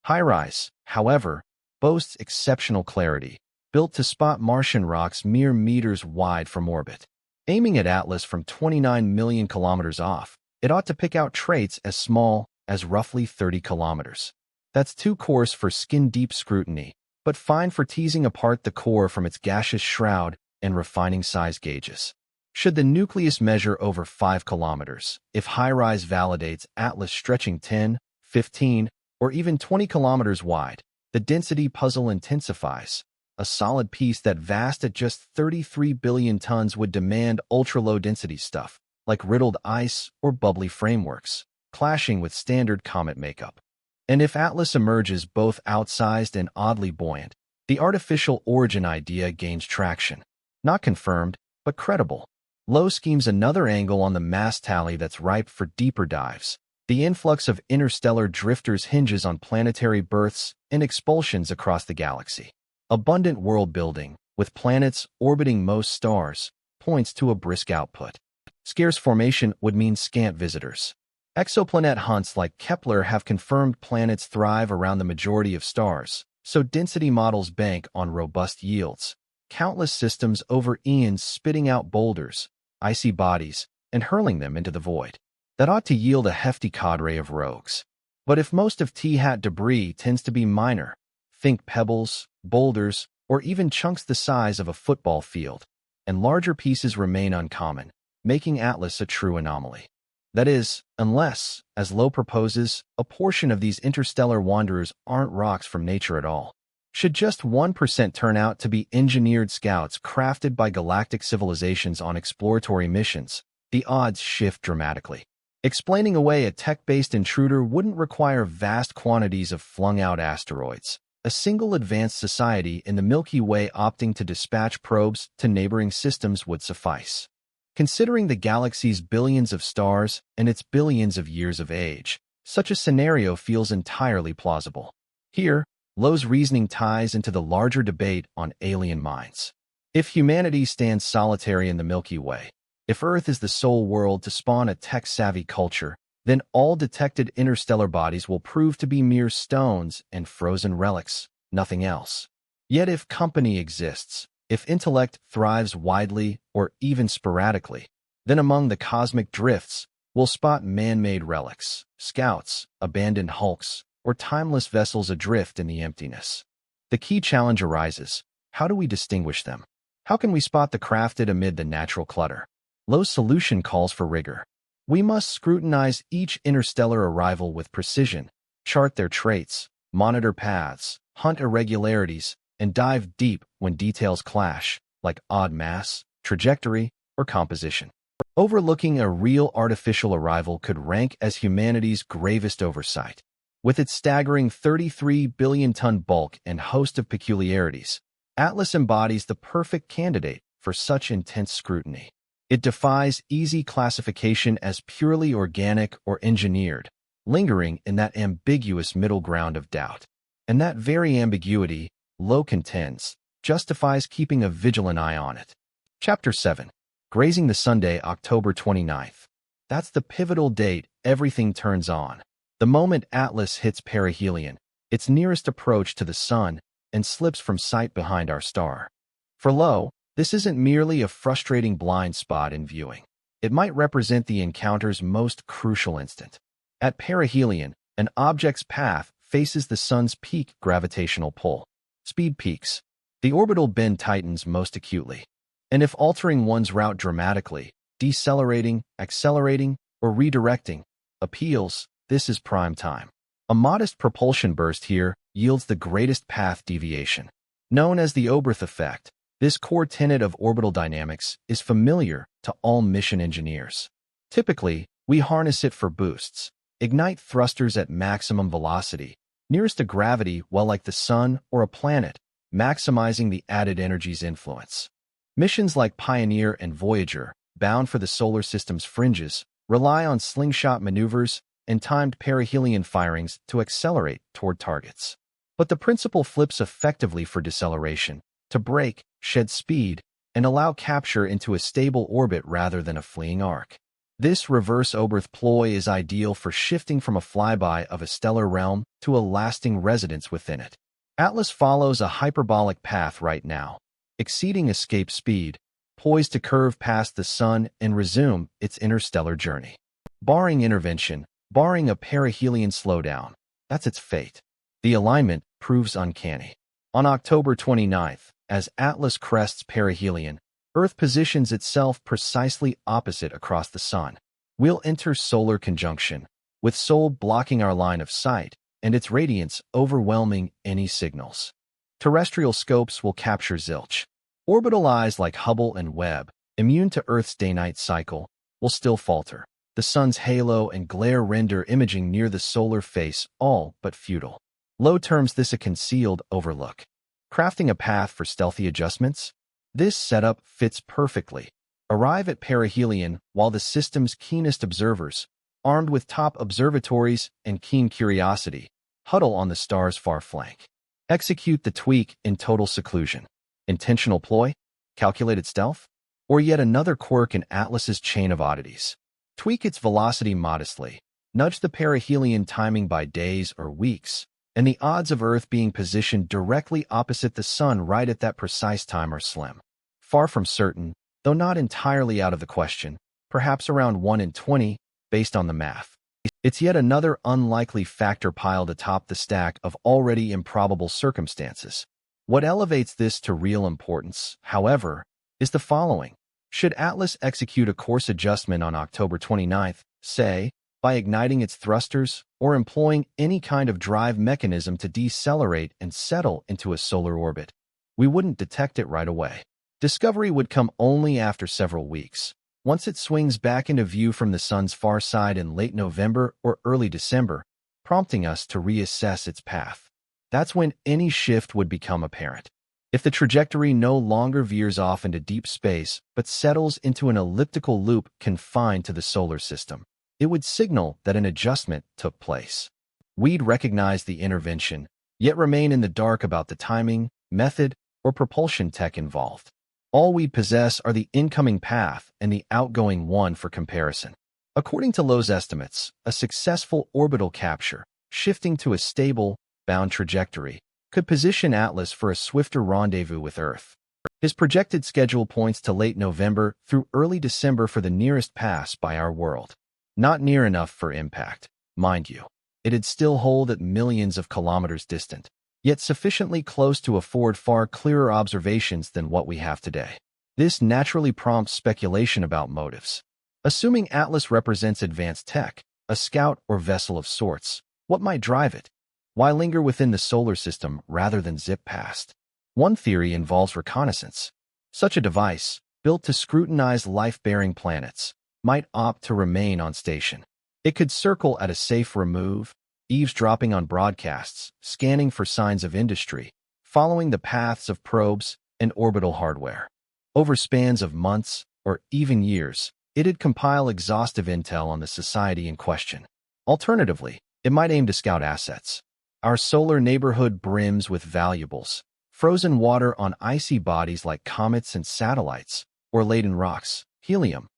HIRAS, however, boasts exceptional clarity, built to spot Martian rocks mere meters wide from orbit. Aiming at Atlas from 29 million kilometers off, it ought to pick out traits as small as roughly 30 kilometers. That's too coarse for skin-deep scrutiny, but fine for teasing apart the core from its gaseous shroud and refining size gauges. Should the nucleus measure over 5 kilometers, if HiRISE validates Atlas stretching 10, 15, or even 20 kilometers wide, the density puzzle intensifies. A solid piece that vast at just 33 billion tons would demand ultra-low density stuff, like riddled ice or bubbly frameworks, clashing with standard comet makeup. And if Atlas emerges both outsized and oddly buoyant, the artificial origin idea gains traction. Not confirmed, but credible. Loeb schemes another angle on the mass tally that's ripe for deeper dives. The influx of interstellar drifters hinges on planetary births and expulsions across the galaxy. Abundant world building, with planets orbiting most stars, points to a brisk output. Scarce formation would mean scant visitors. Exoplanet hunts like Kepler have confirmed planets thrive around the majority of stars, so density models bank on robust yields. Countless systems over eons spitting out boulders, icy bodies, and hurling them into the void. That ought to yield a hefty cadre of rogues. But if most of T-hat debris tends to be minor, think pebbles, boulders, or even chunks the size of a football field, and larger pieces remain uncommon, making Atlas a true anomaly. That is, unless, as Loeb proposes, a portion of these interstellar wanderers aren't rocks from nature at all. Should just 1% turn out to be engineered scouts crafted by galactic civilizations on exploratory missions, the odds shift dramatically. Explaining away a tech-based intruder wouldn't require vast quantities of flung-out asteroids. A single advanced society in the Milky Way opting to dispatch probes to neighboring systems would suffice. Considering the galaxy's billions of stars and its billions of years of age, such a scenario feels entirely plausible. Here, Loeb's reasoning ties into the larger debate on alien minds. If humanity stands solitary in the Milky Way, if Earth is the sole world to spawn a tech-savvy culture, then all detected interstellar bodies will prove to be mere stones and frozen relics, nothing else. Yet if company exists, if intellect thrives widely or even sporadically, then among the cosmic drifts, we'll spot man-made relics, scouts, abandoned hulks, or timeless vessels adrift in the emptiness. The key challenge arises: how do we distinguish them? How can we spot the crafted amid the natural clutter? Loeb's solution calls for rigor. We must scrutinize each interstellar arrival with precision, chart their traits, monitor paths, hunt irregularities, and dive deep when details clash, like odd mass, trajectory, or composition. Overlooking a real artificial arrival could rank as humanity's gravest oversight. With its staggering 33 billion-ton bulk and host of peculiarities, Atlas embodies the perfect candidate for such intense scrutiny. It defies easy classification as purely organic or engineered, lingering in that ambiguous middle ground of doubt. And that very ambiguity, Loeb contends, justifies keeping a vigilant eye on it. Chapter 7. Grazing the Sunday, October 29th. That's the pivotal date everything turns on. The moment Atlas hits perihelion, its nearest approach to the Sun, and slips from sight behind our star. For Loeb, this isn't merely a frustrating blind spot in viewing. It might represent the encounter's most crucial instant. At perihelion, an object's path faces the Sun's peak gravitational pull. Speed peaks. The orbital bend tightens most acutely. And if altering one's route dramatically, decelerating, accelerating, or redirecting, appeals, this is prime time. A modest propulsion burst here yields the greatest path deviation. Known as the Oberth effect, this core tenet of orbital dynamics is familiar to all mission engineers. Typically, we harness it for boosts, ignite thrusters at maximum velocity, nearest to gravity while like the Sun or a planet, maximizing the added energy's influence. Missions like Pioneer and Voyager, bound for the solar system's fringes, rely on slingshot maneuvers and timed perihelion firings to accelerate toward targets. But the principle flips effectively for deceleration, to brake, shed speed, and allow capture into a stable orbit rather than a fleeing arc. This reverse Oberth ploy is ideal for shifting from a flyby of a stellar realm to a lasting residence within it. Atlas follows a hyperbolic path right now, exceeding escape speed, poised to curve past the Sun and resume its interstellar journey. Barring intervention, barring a perihelion slowdown, that's its fate. The alignment proves uncanny. On October 29th, as Atlas crests perihelion, Earth positions itself precisely opposite across the sun. We'll enter solar conjunction, with Sol blocking our line of sight and its radiance overwhelming any signals. Terrestrial scopes will capture zilch. Orbital eyes like Hubble and Webb, immune to Earth's day-night cycle, will still falter. The sun's halo and glare render imaging near the solar face all but futile. Loeb terms this a concealed overlook. Crafting a path for stealthy adjustments? This setup fits perfectly. Arrive at perihelion while the system's keenest observers, armed with top observatories and keen curiosity, huddle on the star's far flank. Execute the tweak in total seclusion. Intentional ploy? Calculated stealth? Or yet another quirk in Atlas's chain of oddities? Tweak its velocity modestly, nudge the perihelion timing by days or weeks, and the odds of Earth being positioned directly opposite the sun right at that precise time are slim. Far from certain, though not entirely out of the question, perhaps around 1 in 20, based on the math. It's yet another unlikely factor piled atop the stack of already improbable circumstances. What elevates this to real importance, however, is the following. Should Atlas execute a course adjustment on October 29th, say, by igniting its thrusters or employing any kind of drive mechanism to decelerate and settle into a solar orbit, we wouldn't detect it right away. Discovery would come only after several weeks, once it swings back into view from the sun's far side in late November or early December, prompting us to reassess its path. That's when any shift would become apparent. If the trajectory no longer veers off into deep space but settles into an elliptical loop confined to the solar system, it would signal that an adjustment took place. We'd recognize the intervention, yet remain in the dark about the timing, method, or propulsion tech involved. All we'd possess are the incoming path and the outgoing one for comparison. According to Loeb's estimates, a successful orbital capture, shifting to a stable, bound trajectory, could position Atlas for a swifter rendezvous with Earth. His projected schedule points to late November through early December for the nearest pass by our world. Not near enough for impact, mind you. It'd still hold at millions of kilometers distant, yet sufficiently close to afford far clearer observations than what we have today. This naturally prompts speculation about motives. Assuming Atlas represents advanced tech, a scout or vessel of sorts, what might drive it? Why linger within the solar system rather than zip past? One theory involves reconnaissance. Such a device, built to scrutinize life-bearing planets, might opt to remain on station. It could circle at a safe remove, eavesdropping on broadcasts, scanning for signs of industry, following the paths of probes and orbital hardware. Over spans of months, or even years, it'd compile exhaustive intel on the society in question. Alternatively, it might aim to scout assets. Our solar neighborhood brims with valuables, frozen water on icy bodies like comets and satellites, or laden rocks, helium,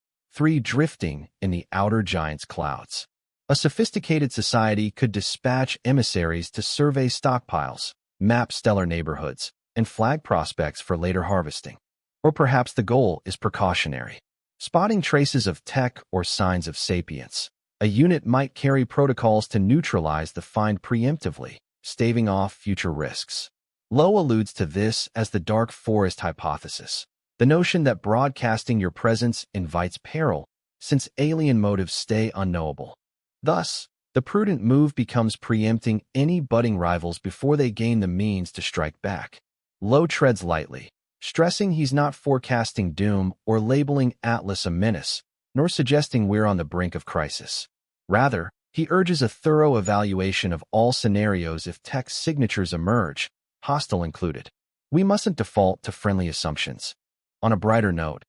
drifting in the outer giant's clouds. A sophisticated society could dispatch emissaries to survey stockpiles, map stellar neighborhoods, and flag prospects for later harvesting. Or perhaps the goal is precautionary. Spotting traces of tech or signs of sapience, a unit might carry protocols to neutralize the find preemptively, staving off future risks. Loeb alludes to this as the dark forest hypothesis, the notion that broadcasting your presence invites peril, since alien motives stay unknowable. Thus, the prudent move becomes preempting any budding rivals before they gain the means to strike back. Loeb treads lightly, stressing he's not forecasting doom or labeling Atlas a menace, nor suggesting we're on the brink of crisis. Rather, he urges a thorough evaluation of all scenarios if tech signatures emerge, hostile included. We mustn't default to friendly assumptions. On a brighter note,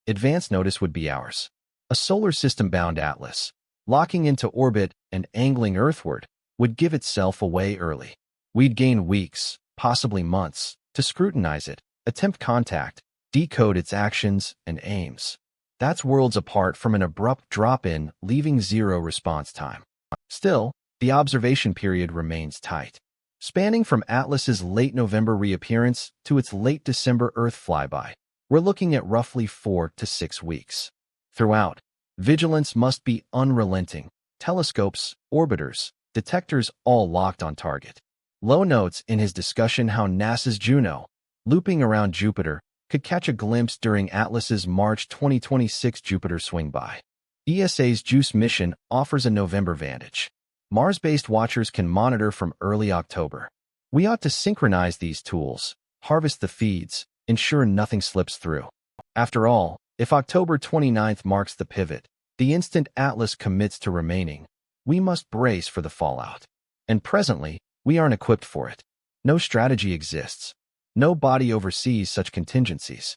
advance notice would be ours. A solar system-bound Atlas, locking into orbit and angling earthward, would give itself away early. We'd gain weeks, possibly months, to scrutinize it, attempt contact, decode its actions and aims. That's worlds apart from an abrupt drop-in, leaving zero response time. Still, the observation period remains tight, spanning from Atlas's late November reappearance to its late December Earth flyby. We're looking at roughly 4 to 6 weeks. Throughout, vigilance must be unrelenting. Telescopes, orbiters, detectors all locked on target. Loeb notes in his discussion how NASA's Juno, looping around Jupiter, could catch a glimpse during Atlas's March 2026 Jupiter swing-by. ESA's JUICE mission offers a November vantage. Mars-based watchers can monitor from early October. We ought to synchronize these tools, harvest the feeds, ensure nothing slips through. After all, if October 29th marks the pivot, the instant Atlas commits to remaining, we must brace for the fallout. And presently, we aren't equipped for it. No strategy exists. No body oversees such contingencies.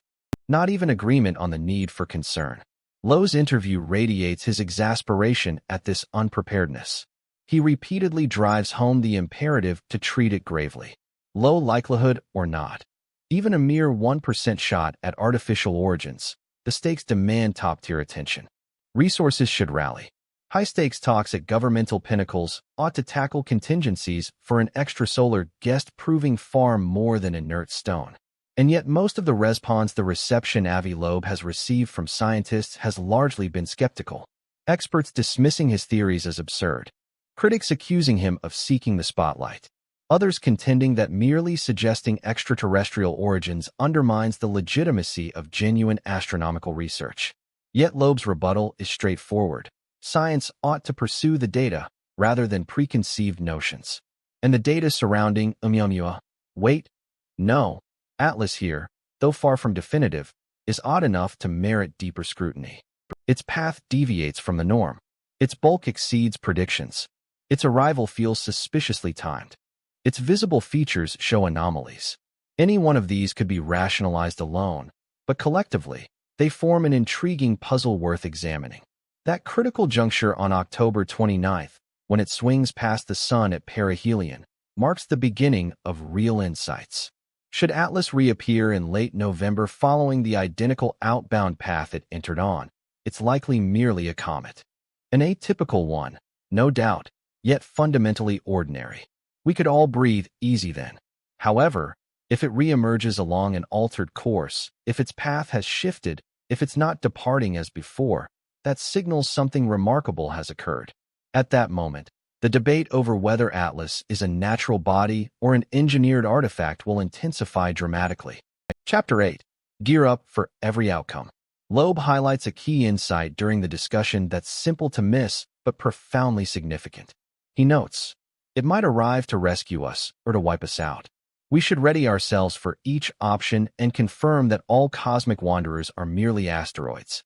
Not even agreement on the need for concern. Loeb's interview radiates his exasperation at this unpreparedness. He repeatedly drives home the imperative to treat it gravely. Low likelihood or not. Even a mere 1% shot at artificial origins, the stakes demand top-tier attention. Resources should rally. High-stakes talks at governmental pinnacles ought to tackle contingencies for an extrasolar guest proving far more than inert stone. And yet most of the response the reception Avi Loeb has received from scientists has largely been skeptical. Experts dismissing his theories as absurd. Critics accusing him of seeking the spotlight. Others contending that merely suggesting extraterrestrial origins undermines the legitimacy of genuine astronomical research. Yet Loeb's rebuttal is straightforward. Science ought to pursue the data rather than preconceived notions. And the data surrounding Oumuamua, wait, no, Atlas here, though far from definitive, is odd enough to merit deeper scrutiny. Its path deviates from the norm. Its bulk exceeds predictions. Its arrival feels suspiciously timed. Its visible features show anomalies. Any one of these could be rationalized alone, but collectively, they form an intriguing puzzle worth examining. That critical juncture on October 29th, when it swings past the Sun at perihelion, marks the beginning of real insights. Should Atlas reappear in late November following the identical outbound path it entered on, it's likely merely a comet. An atypical one, no doubt, yet fundamentally ordinary. We could all breathe easy then. However, if it reemerges along an altered course, if its path has shifted, if it's not departing as before, that signals something remarkable has occurred. At that moment, the debate over whether Atlas is a natural body or an engineered artifact will intensify dramatically. Chapter 8. Gear up for every outcome. Loeb highlights a key insight during the discussion that's simple to miss but profoundly significant. He notes, it might arrive to rescue us or to wipe us out. We should ready ourselves for each option and confirm that all cosmic wanderers are merely asteroids.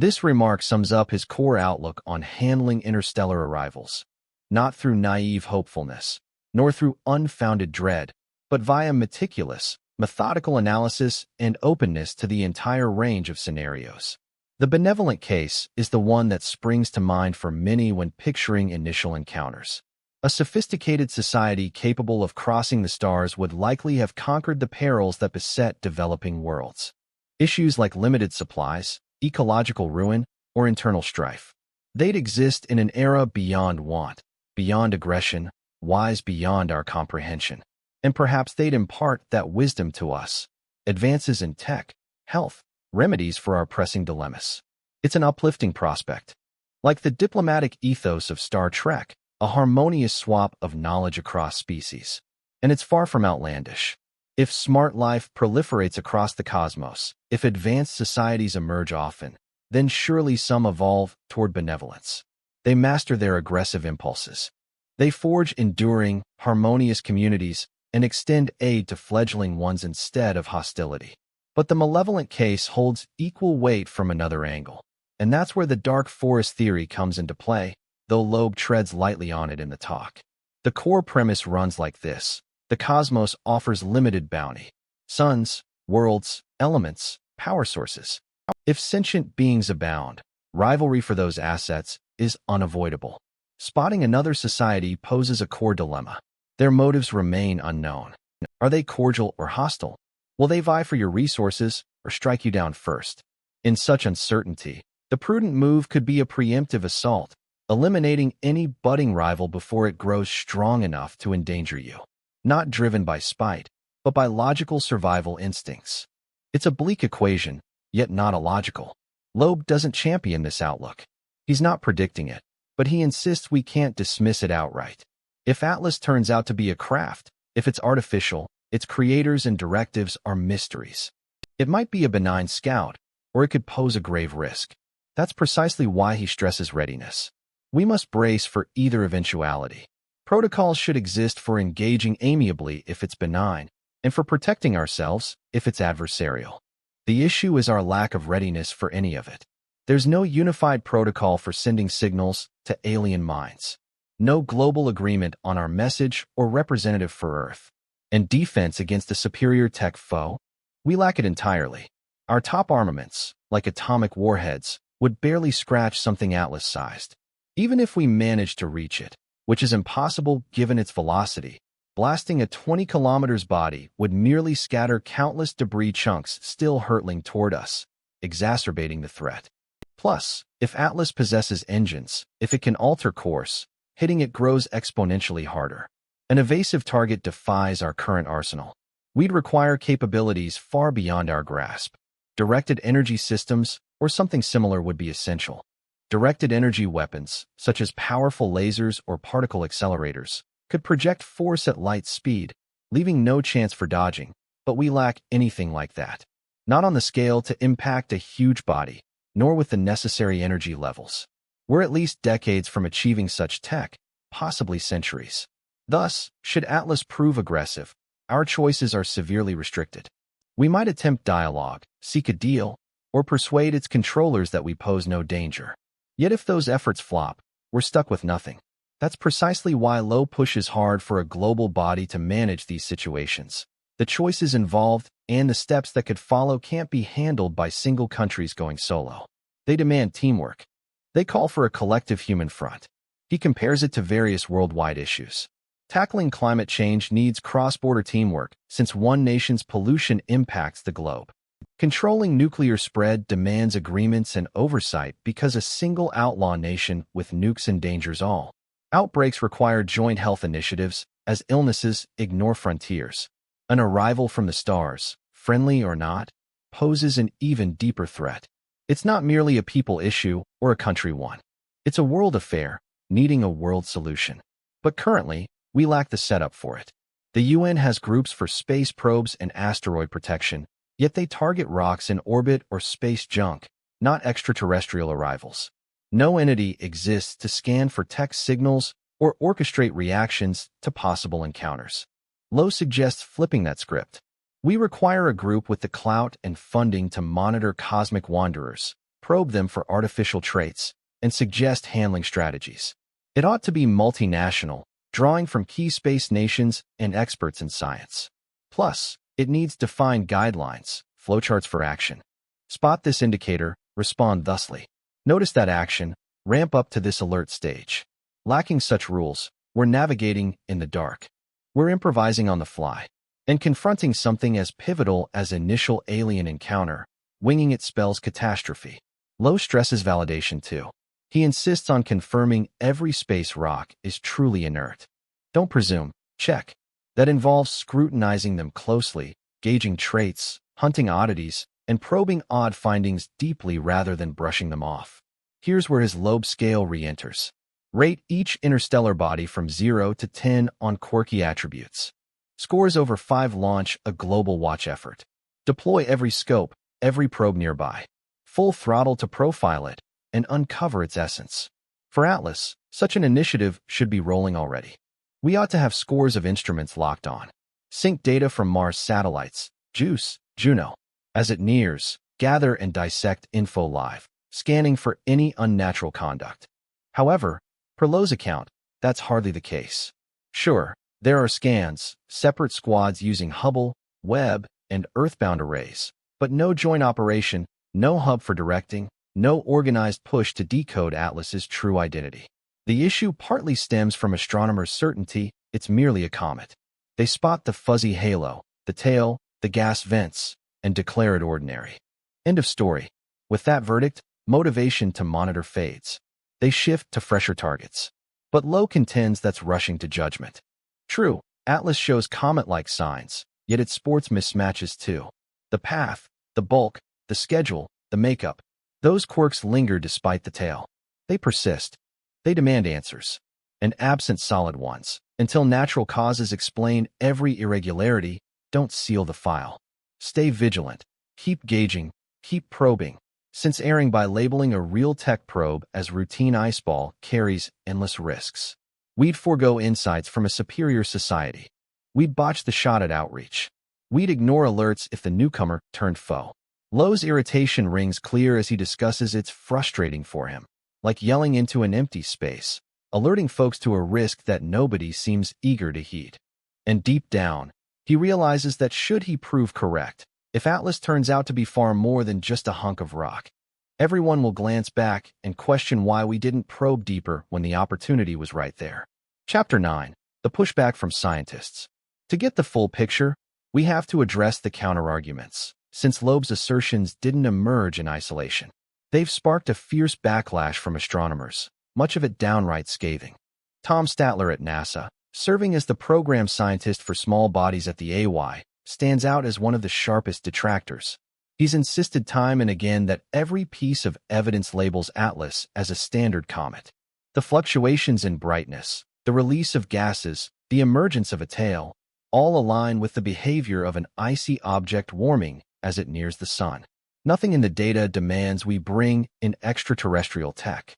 This remark sums up his core outlook on handling interstellar arrivals. Not through naive hopefulness, nor through unfounded dread, but via meticulous, methodical analysis and openness to the entire range of scenarios. The benevolent case is the one that springs to mind for many when picturing initial encounters. A sophisticated society capable of crossing the stars would likely have conquered the perils that beset developing worlds. Issues like limited supplies, ecological ruin, or internal strife. They'd exist in an era beyond want, beyond aggression, wise beyond our comprehension. And perhaps they'd impart that wisdom to us. Advances in tech, health, remedies for our pressing dilemmas. It's an uplifting prospect. Like the diplomatic ethos of Star Trek, a harmonious swap of knowledge across species. And it's far from outlandish. If smart life proliferates across the cosmos, if advanced societies emerge often, then surely some evolve toward benevolence. They master their aggressive impulses. They forge enduring, harmonious communities and extend aid to fledgling ones instead of hostility. But the malevolent case holds equal weight from another angle. And that's where the dark forest theory comes into play, though Loeb treads lightly on it in the talk. The core premise runs like this. The cosmos offers limited bounty. Suns, worlds, elements, power sources. If sentient beings abound, rivalry for those assets is unavoidable. Spotting another society poses a core dilemma. Their motives remain unknown. Are they cordial or hostile? Will they vie for your resources or strike you down first? In such uncertainty, the prudent move could be a preemptive assault, eliminating any budding rival before it grows strong enough to endanger you. Not driven by spite, but by logical survival instincts. It's a bleak equation, yet not illogical. Loeb doesn't champion this outlook. He's not predicting it, but he insists we can't dismiss it outright. If Atlas turns out to be a craft, if it's artificial, its creators and directives are mysteries. It might be a benign scout, or it could pose a grave risk. That's precisely why he stresses readiness. We must brace for either eventuality. Protocols should exist for engaging amiably if it's benign, and for protecting ourselves if it's adversarial. The issue is our lack of readiness for any of it. There's no unified protocol for sending signals to alien minds. No global agreement on our message or representative for Earth. And defense against a superior tech foe? We lack it entirely. Our top armaments, like atomic warheads, would barely scratch something Atlas-sized. Even if we managed to reach it, which is impossible given its velocity, blasting a 20 kilometers body would merely scatter countless debris chunks still hurtling toward us, exacerbating the threat. Plus, if Atlas possesses engines, if it can alter course, hitting it grows exponentially harder. An evasive target defies our current arsenal. We'd require capabilities far beyond our grasp. Directed energy systems, or something similar, would be essential. Directed energy weapons, such as powerful lasers or particle accelerators, could project force at light speed, leaving no chance for dodging, but we lack anything like that. Not on the scale to impact a huge body, nor with the necessary energy levels. We're at least decades from achieving such tech, possibly centuries. Thus, should Atlas prove aggressive, our choices are severely restricted. We might attempt dialogue, seek a deal, or persuade its controllers that we pose no danger. Yet if those efforts flop, we're stuck with nothing. That's precisely why Loeb pushes hard for a global body to manage these situations. The choices involved and the steps that could follow can't be handled by single countries going solo. They demand teamwork. They call for a collective human front. He compares it to various worldwide issues. Tackling climate change needs cross-border teamwork, since one nation's pollution impacts the globe. Controlling nuclear spread demands agreements and oversight because a single outlaw nation with nukes endangers all. Outbreaks require joint health initiatives, as illnesses ignore frontiers. An arrival from the stars, friendly or not, poses an even deeper threat. It's not merely a people issue or a country one. It's a world affair, needing a world solution. But currently, we lack the setup for it. The UN has groups for space probes and asteroid protection, yet they target rocks in orbit or space junk, not extraterrestrial arrivals. No entity exists to scan for text signals or orchestrate reactions to possible encounters. Loeb suggests flipping that script. We require a group with the clout and funding to monitor cosmic wanderers, probe them for artificial traits, and suggest handling strategies. It ought to be multinational, drawing from key space nations and experts in science. Plus, it needs defined guidelines, flowcharts for action. Spot this indicator, respond thusly. Notice that action, ramp up to this alert stage. Lacking such rules, we're navigating in the dark. We're improvising on the fly. And confronting something as pivotal as initial alien encounter, winging it spells catastrophe. Loeb stresses validation too. He insists on confirming every space rock is truly inert. Don't presume, check. That involves scrutinizing them closely, gauging traits, hunting oddities, and probing odd findings deeply rather than brushing them off. Here's where his Loeb scale re-enters. Rate each interstellar body from 0 to 10 on quirky attributes. Scores over 5 launch a global watch effort. Deploy every scope, every probe nearby. Full throttle to profile it and uncover its essence. For Atlas, such an initiative should be rolling already. We ought to have scores of instruments locked on. Sync data from Mars satellites, JUICE, Juno. As it nears, gather and dissect info live, scanning for any unnatural conduct. However, per Loeb's account, that's hardly the case. Sure, there are scans, separate squads using Hubble, Webb, and Earthbound arrays, but no joint operation, no hub for directing, no organized push to decode Atlas's true identity. The issue partly stems from astronomers' certainty it's merely a comet. They spot the fuzzy halo, the tail, the gas vents, and declare it ordinary. End of story. With that verdict, motivation to monitor fades. They shift to fresher targets. But Loeb contends that's rushing to judgment. True, Atlas shows comet-like signs, yet it sports mismatches too. The path, the bulk, the schedule, the makeup. Those quirks linger despite the tail. They persist. They demand answers. And absent solid ones, until natural causes explain every irregularity, don't seal the file. Stay vigilant. Keep gauging, keep probing. Since erring by labeling a real tech probe as routine iceball carries endless risks. We'd forego insights from a superior society. We'd botch the shot at outreach. We'd ignore alerts if the newcomer turned foe. Lowe's irritation rings clear as he discusses it's frustrating for him, like yelling into an empty space, alerting folks to a risk that nobody seems eager to heed. And deep down, he realizes that should he prove correct, if Atlas turns out to be far more than just a hunk of rock, everyone will glance back and question why we didn't probe deeper when the opportunity was right there. Chapter 9. The Pushback from Scientists. To get the full picture, we have to address the counterarguments, since Loeb's assertions didn't emerge in isolation. They've sparked a fierce backlash from astronomers, much of it downright scathing. Tom Statler at NASA, serving as the program scientist for small bodies at the AY, stands out as one of the sharpest detractors. He's insisted time and again that every piece of evidence labels Atlas as a standard comet. The fluctuations in brightness, the release of gases, the emergence of a tail, all align with the behavior of an icy object warming as it nears the sun. Nothing in the data demands we bring in extraterrestrial tech.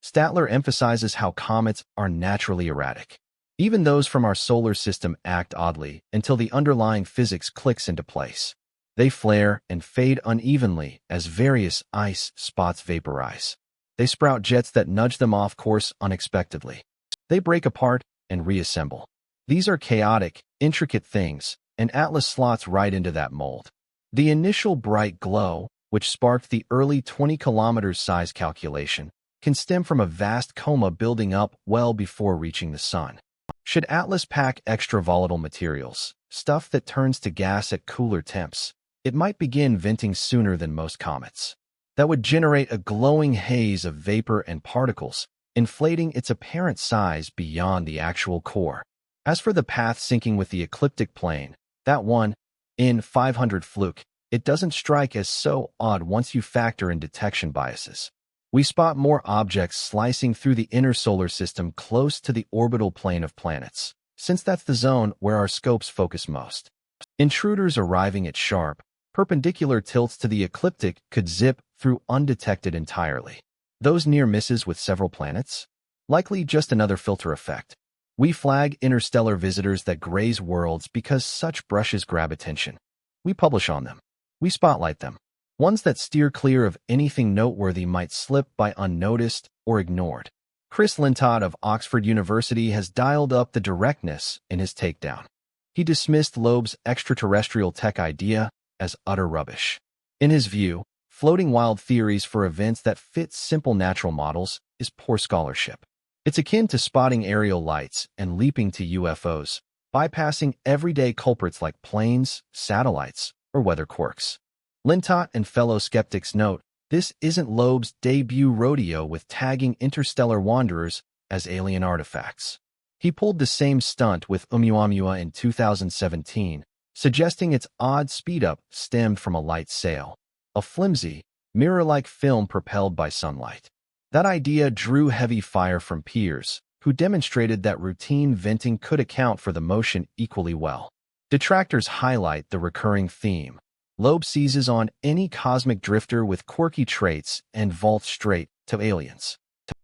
Statler emphasizes how comets are naturally erratic. Even those from our solar system act oddly until the underlying physics clicks into place. They flare and fade unevenly as various ice spots vaporize. They sprout jets that nudge them off course unexpectedly. They break apart and reassemble. These are chaotic, intricate things, and Atlas slots right into that mold. The initial bright glow, which sparked the early 20 kilometers size calculation, can stem from a vast coma building up well before reaching the sun. Should Atlas pack extra volatile materials, stuff that turns to gas at cooler temps, it might begin venting sooner than most comets. That would generate a glowing haze of vapor and particles, inflating its apparent size beyond the actual core. As for the path syncing with the ecliptic plane, that one, in 500 fluke, it doesn't strike as so odd once you factor in detection biases. We spot more objects slicing through the inner solar system close to the orbital plane of planets, since that's the zone where our scopes focus most. Intruders arriving at sharp, perpendicular tilts to the ecliptic could zip through undetected entirely. Those near misses with several planets? Likely just another filter effect. We flag interstellar visitors that graze worlds because such brushes grab attention. We publish on them. We spotlight them. Ones that steer clear of anything noteworthy might slip by unnoticed or ignored. Chris Lintott of Oxford University has dialed up the directness in his takedown. He dismissed Loeb's extraterrestrial tech idea as utter rubbish. In his view, floating wild theories for events that fit simple natural models is poor scholarship. It's akin to spotting aerial lights and leaping to UFOs, bypassing everyday culprits like planes, satellites, or weather quirks. Lintott and fellow skeptics note, this isn't Loeb's debut rodeo with tagging interstellar wanderers as alien artifacts. He pulled the same stunt with Oumuamua in 2017, suggesting its odd speed-up stemmed from a light sail, a flimsy, mirror-like film propelled by sunlight. That idea drew heavy fire from peers, who demonstrated that routine venting could account for the motion equally well. Detractors highlight the recurring theme. Loeb seizes on any cosmic drifter with quirky traits and vaults straight to aliens.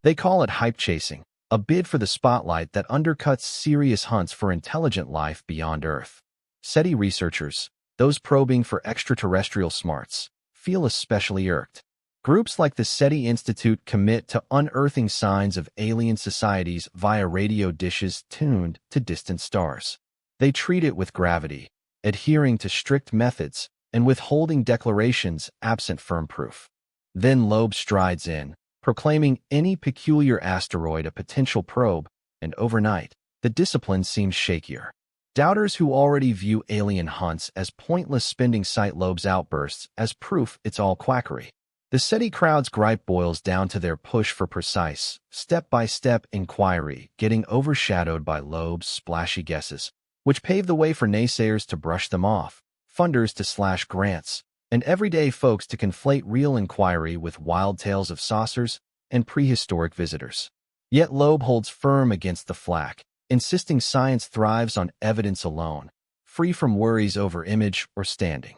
They call it hype chasing, a bid for the spotlight that undercuts serious hunts for intelligent life beyond Earth. SETI researchers, those probing for extraterrestrial smarts, feel especially irked. Groups like the SETI Institute commit to unearthing signs of alien societies via radio dishes tuned to distant stars. They treat it with gravity, adhering to strict methods and withholding declarations absent firm proof. Then Loeb strides in, proclaiming any peculiar asteroid a potential probe, and overnight, the discipline seems shakier. Doubters who already view alien hunts as pointless spending cite Loeb's outbursts as proof it's all quackery. The SETI crowd's gripe boils down to their push for precise, step-by-step inquiry getting overshadowed by Loeb's splashy guesses, which pave the way for naysayers to brush them off, funders to slash grants, and everyday folks to conflate real inquiry with wild tales of saucers and prehistoric visitors. Yet Loeb holds firm against the flack, insisting science thrives on evidence alone, free from worries over image or standing.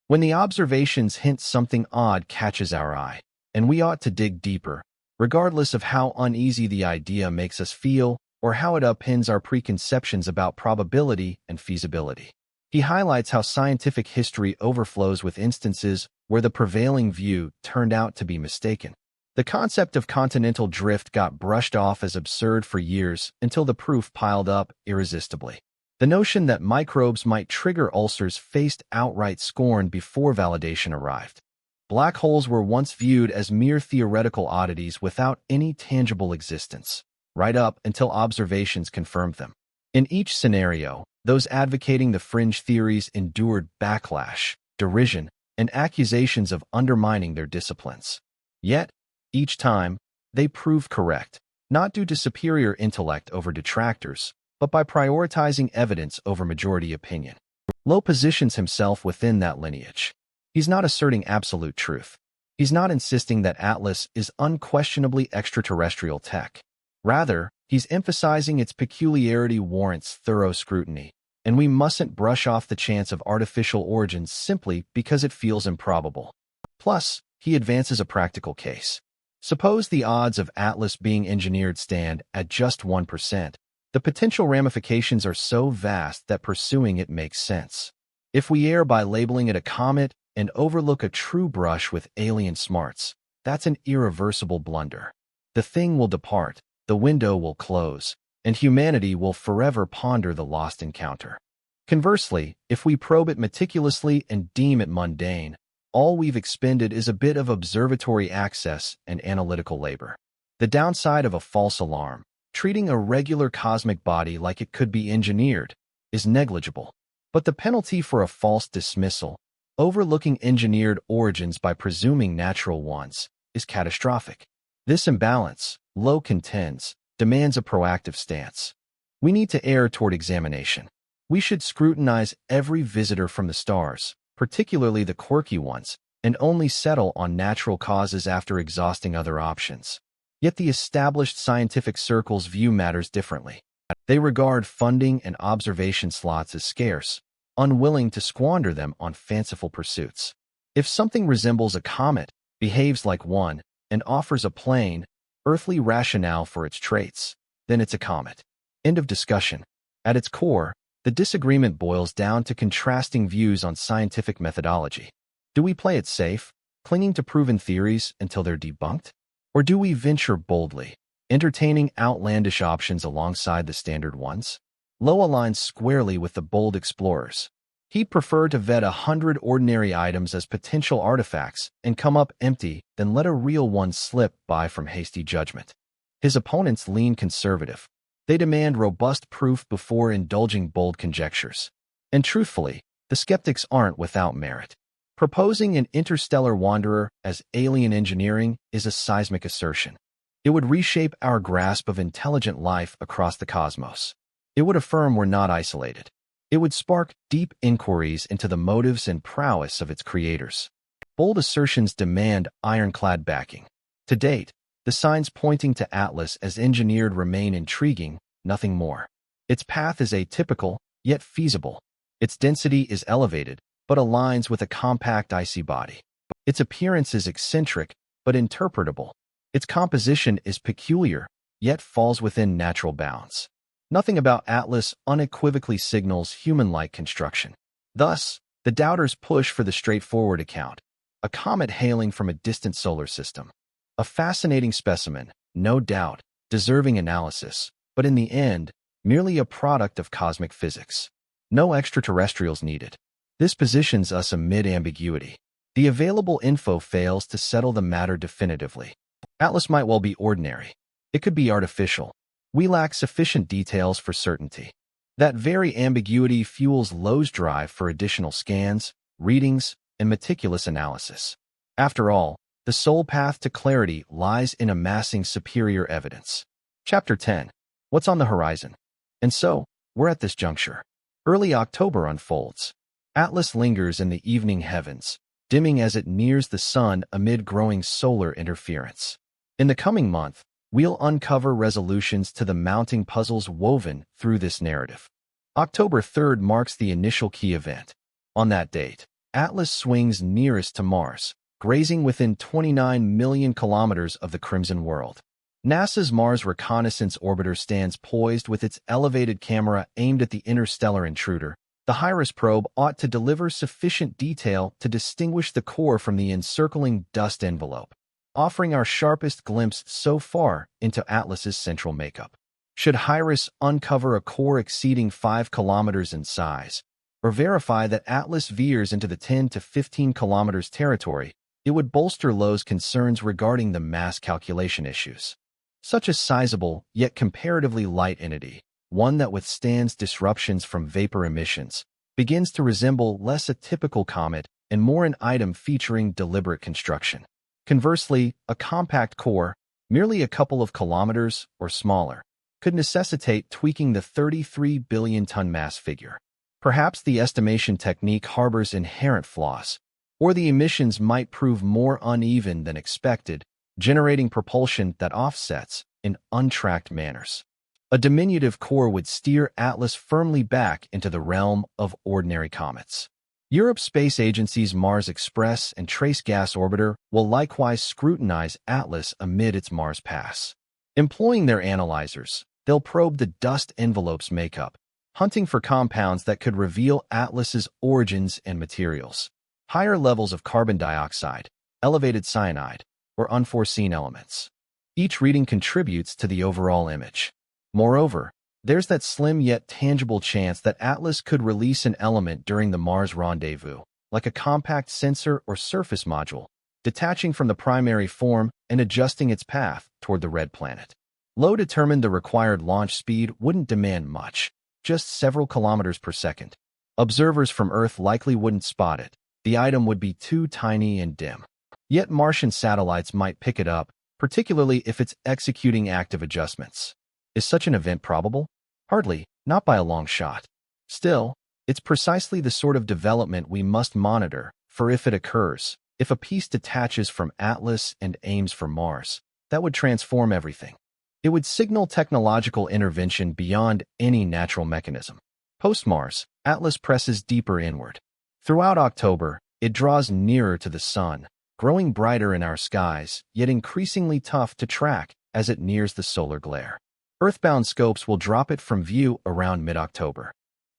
When the observations hint something odd catches our eye, and we ought to dig deeper, regardless of how uneasy the idea makes us feel or how it upends our preconceptions about probability and feasibility. He highlights how scientific history overflows with instances where the prevailing view turned out to be mistaken. The concept of continental drift got brushed off as absurd for years until the proof piled up irresistibly. The notion that microbes might trigger ulcers faced outright scorn before validation arrived. Black holes were once viewed as mere theoretical oddities without any tangible existence, right up until observations confirmed them. In each scenario, those advocating the fringe theories endured backlash, derision, and accusations of undermining their disciplines. Yet, each time, they proved correct, not due to superior intellect over detractors, but by prioritizing evidence over majority opinion. Loeb positions himself within that lineage. He's not asserting absolute truth. He's not insisting that Atlas is unquestionably extraterrestrial tech. Rather, he's emphasizing its peculiarity warrants thorough scrutiny, and we mustn't brush off the chance of artificial origins simply because it feels improbable. Plus, he advances a practical case. Suppose the odds of Atlas being engineered stand at just 1%. The potential ramifications are so vast that pursuing it makes sense. If we err by labeling it a comet and overlook a true brush with alien smarts, that's an irreversible blunder. The thing will depart, the window will close, and humanity will forever ponder the lost encounter. Conversely, if we probe it meticulously and deem it mundane, all we've expended is a bit of observatory access and analytical labor. The downside of a false alarm, treating a regular cosmic body like it could be engineered, is negligible. But the penalty for a false dismissal, overlooking engineered origins by presuming natural ones, is catastrophic. This imbalance, Loeb contends, demands a proactive stance. We need to err toward examination. We should scrutinize every visitor from the stars, particularly the quirky ones, and only settle on natural causes after exhausting other options. Yet the established scientific circles view matters differently. They regard funding and observation slots as scarce, unwilling to squander them on fanciful pursuits. If something resembles a comet, behaves like one, and offers a plain, earthly rationale for its traits, then it's a comet. End of discussion. At its core, the disagreement boils down to contrasting views on scientific methodology. Do we play it safe, clinging to proven theories until they're debunked? Or do we venture boldly, entertaining outlandish options alongside the standard ones? Loeb aligns squarely with the bold explorers. He'd prefer to vet 100 ordinary items as potential artifacts and come up empty than let a real one slip by from hasty judgment. His opponents lean conservative. They demand robust proof before indulging bold conjectures. And truthfully, the skeptics aren't without merit. Proposing an interstellar wanderer as alien engineering is a seismic assertion. It would reshape our grasp of intelligent life across the cosmos. It would affirm we're not isolated. It would spark deep inquiries into the motives and prowess of its creators. Bold assertions demand ironclad backing. To date, the signs pointing to Atlas as engineered remain intriguing, nothing more. Its path is atypical, yet feasible. Its density is elevated, but aligns with a compact icy body. Its appearance is eccentric, but interpretable. Its composition is peculiar, yet falls within natural bounds. Nothing about Atlas unequivocally signals human-like construction. Thus, the doubters push for the straightforward account, a comet hailing from a distant solar system. A fascinating specimen, no doubt, deserving analysis, but in the end, merely a product of cosmic physics. No extraterrestrials needed. This positions us amid ambiguity. The available info fails to settle the matter definitively. Atlas might well be ordinary. It could be artificial. We lack sufficient details for certainty. That very ambiguity fuels Loeb's drive for additional scans, readings, and meticulous analysis. After all, the sole path to clarity lies in amassing superior evidence. Chapter 10. What's on the horizon? And so, we're at this juncture. Early October unfolds. Atlas lingers in the evening heavens, dimming as it nears the sun amid growing solar interference. In the coming month, we'll uncover resolutions to the mounting puzzles woven through this narrative. October 3rd marks the initial key event. On that date, Atlas swings nearest to Mars, grazing within 29 million kilometers of the Crimson World. NASA's Mars Reconnaissance Orbiter stands poised with its elevated camera aimed at the interstellar intruder. The HIRIS probe ought to deliver sufficient detail to distinguish the core from the encircling dust envelope, offering our sharpest glimpse so far into Atlas's central makeup. Should HIRIS uncover a core exceeding 5 kilometers in size, or verify that Atlas veers into the 10 to 15 kilometers territory, it would bolster Loeb's concerns regarding the mass calculation issues. Such a sizable, yet comparatively light entity, one that withstands disruptions from vapor emissions, begins to resemble less a typical comet and more an item featuring deliberate construction. Conversely, a compact core, merely a couple of kilometers or smaller, could necessitate tweaking the 33 billion-ton mass figure. Perhaps the estimation technique harbors inherent flaws, or the emissions might prove more uneven than expected, generating propulsion that offsets in untracked manners. A diminutive core would steer Atlas firmly back into the realm of ordinary comets. Europe's space agency's Mars Express and Trace Gas Orbiter will likewise scrutinize Atlas amid its Mars pass. Employing their analyzers, they'll probe the dust envelope's makeup, hunting for compounds that could reveal Atlas's origins and materials. Higher levels of carbon dioxide, elevated cyanide, or unforeseen elements. Each reading contributes to the overall image. Moreover, there's that slim yet tangible chance that Atlas could release an element during the Mars rendezvous, like a compact sensor or surface module, detaching from the primary form and adjusting its path toward the red planet. Loeb determined the required launch speed wouldn't demand much, just several kilometers per second. Observers from Earth likely wouldn't spot it. The item would be too tiny and dim. Yet Martian satellites might pick it up, particularly if it's executing active adjustments. Is such an event probable? Hardly, not by a long shot. Still, it's precisely the sort of development we must monitor, for if it occurs, if a piece detaches from Atlas and aims for Mars, that would transform everything. It would signal technological intervention beyond any natural mechanism. Post-Mars, Atlas presses deeper inward. Throughout October, it draws nearer to the Sun, growing brighter in our skies, yet increasingly tough to track as it nears the solar glare. Earthbound scopes will drop it from view around mid-October.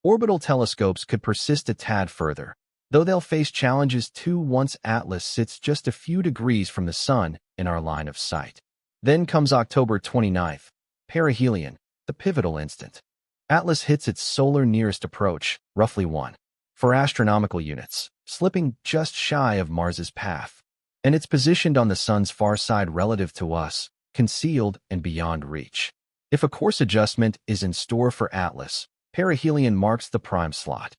Orbital telescopes could persist a tad further, though they'll face challenges too once Atlas sits just a few degrees from the Sun in our line of sight. Then comes October 29th, perihelion, the pivotal instant. Atlas hits its solar nearest approach, roughly 1. For astronomical units, slipping just shy of Mars's path. And it's positioned on the Sun's far side relative to us, concealed and beyond reach. If a course adjustment is in store for Atlas, perihelion marks the prime slot.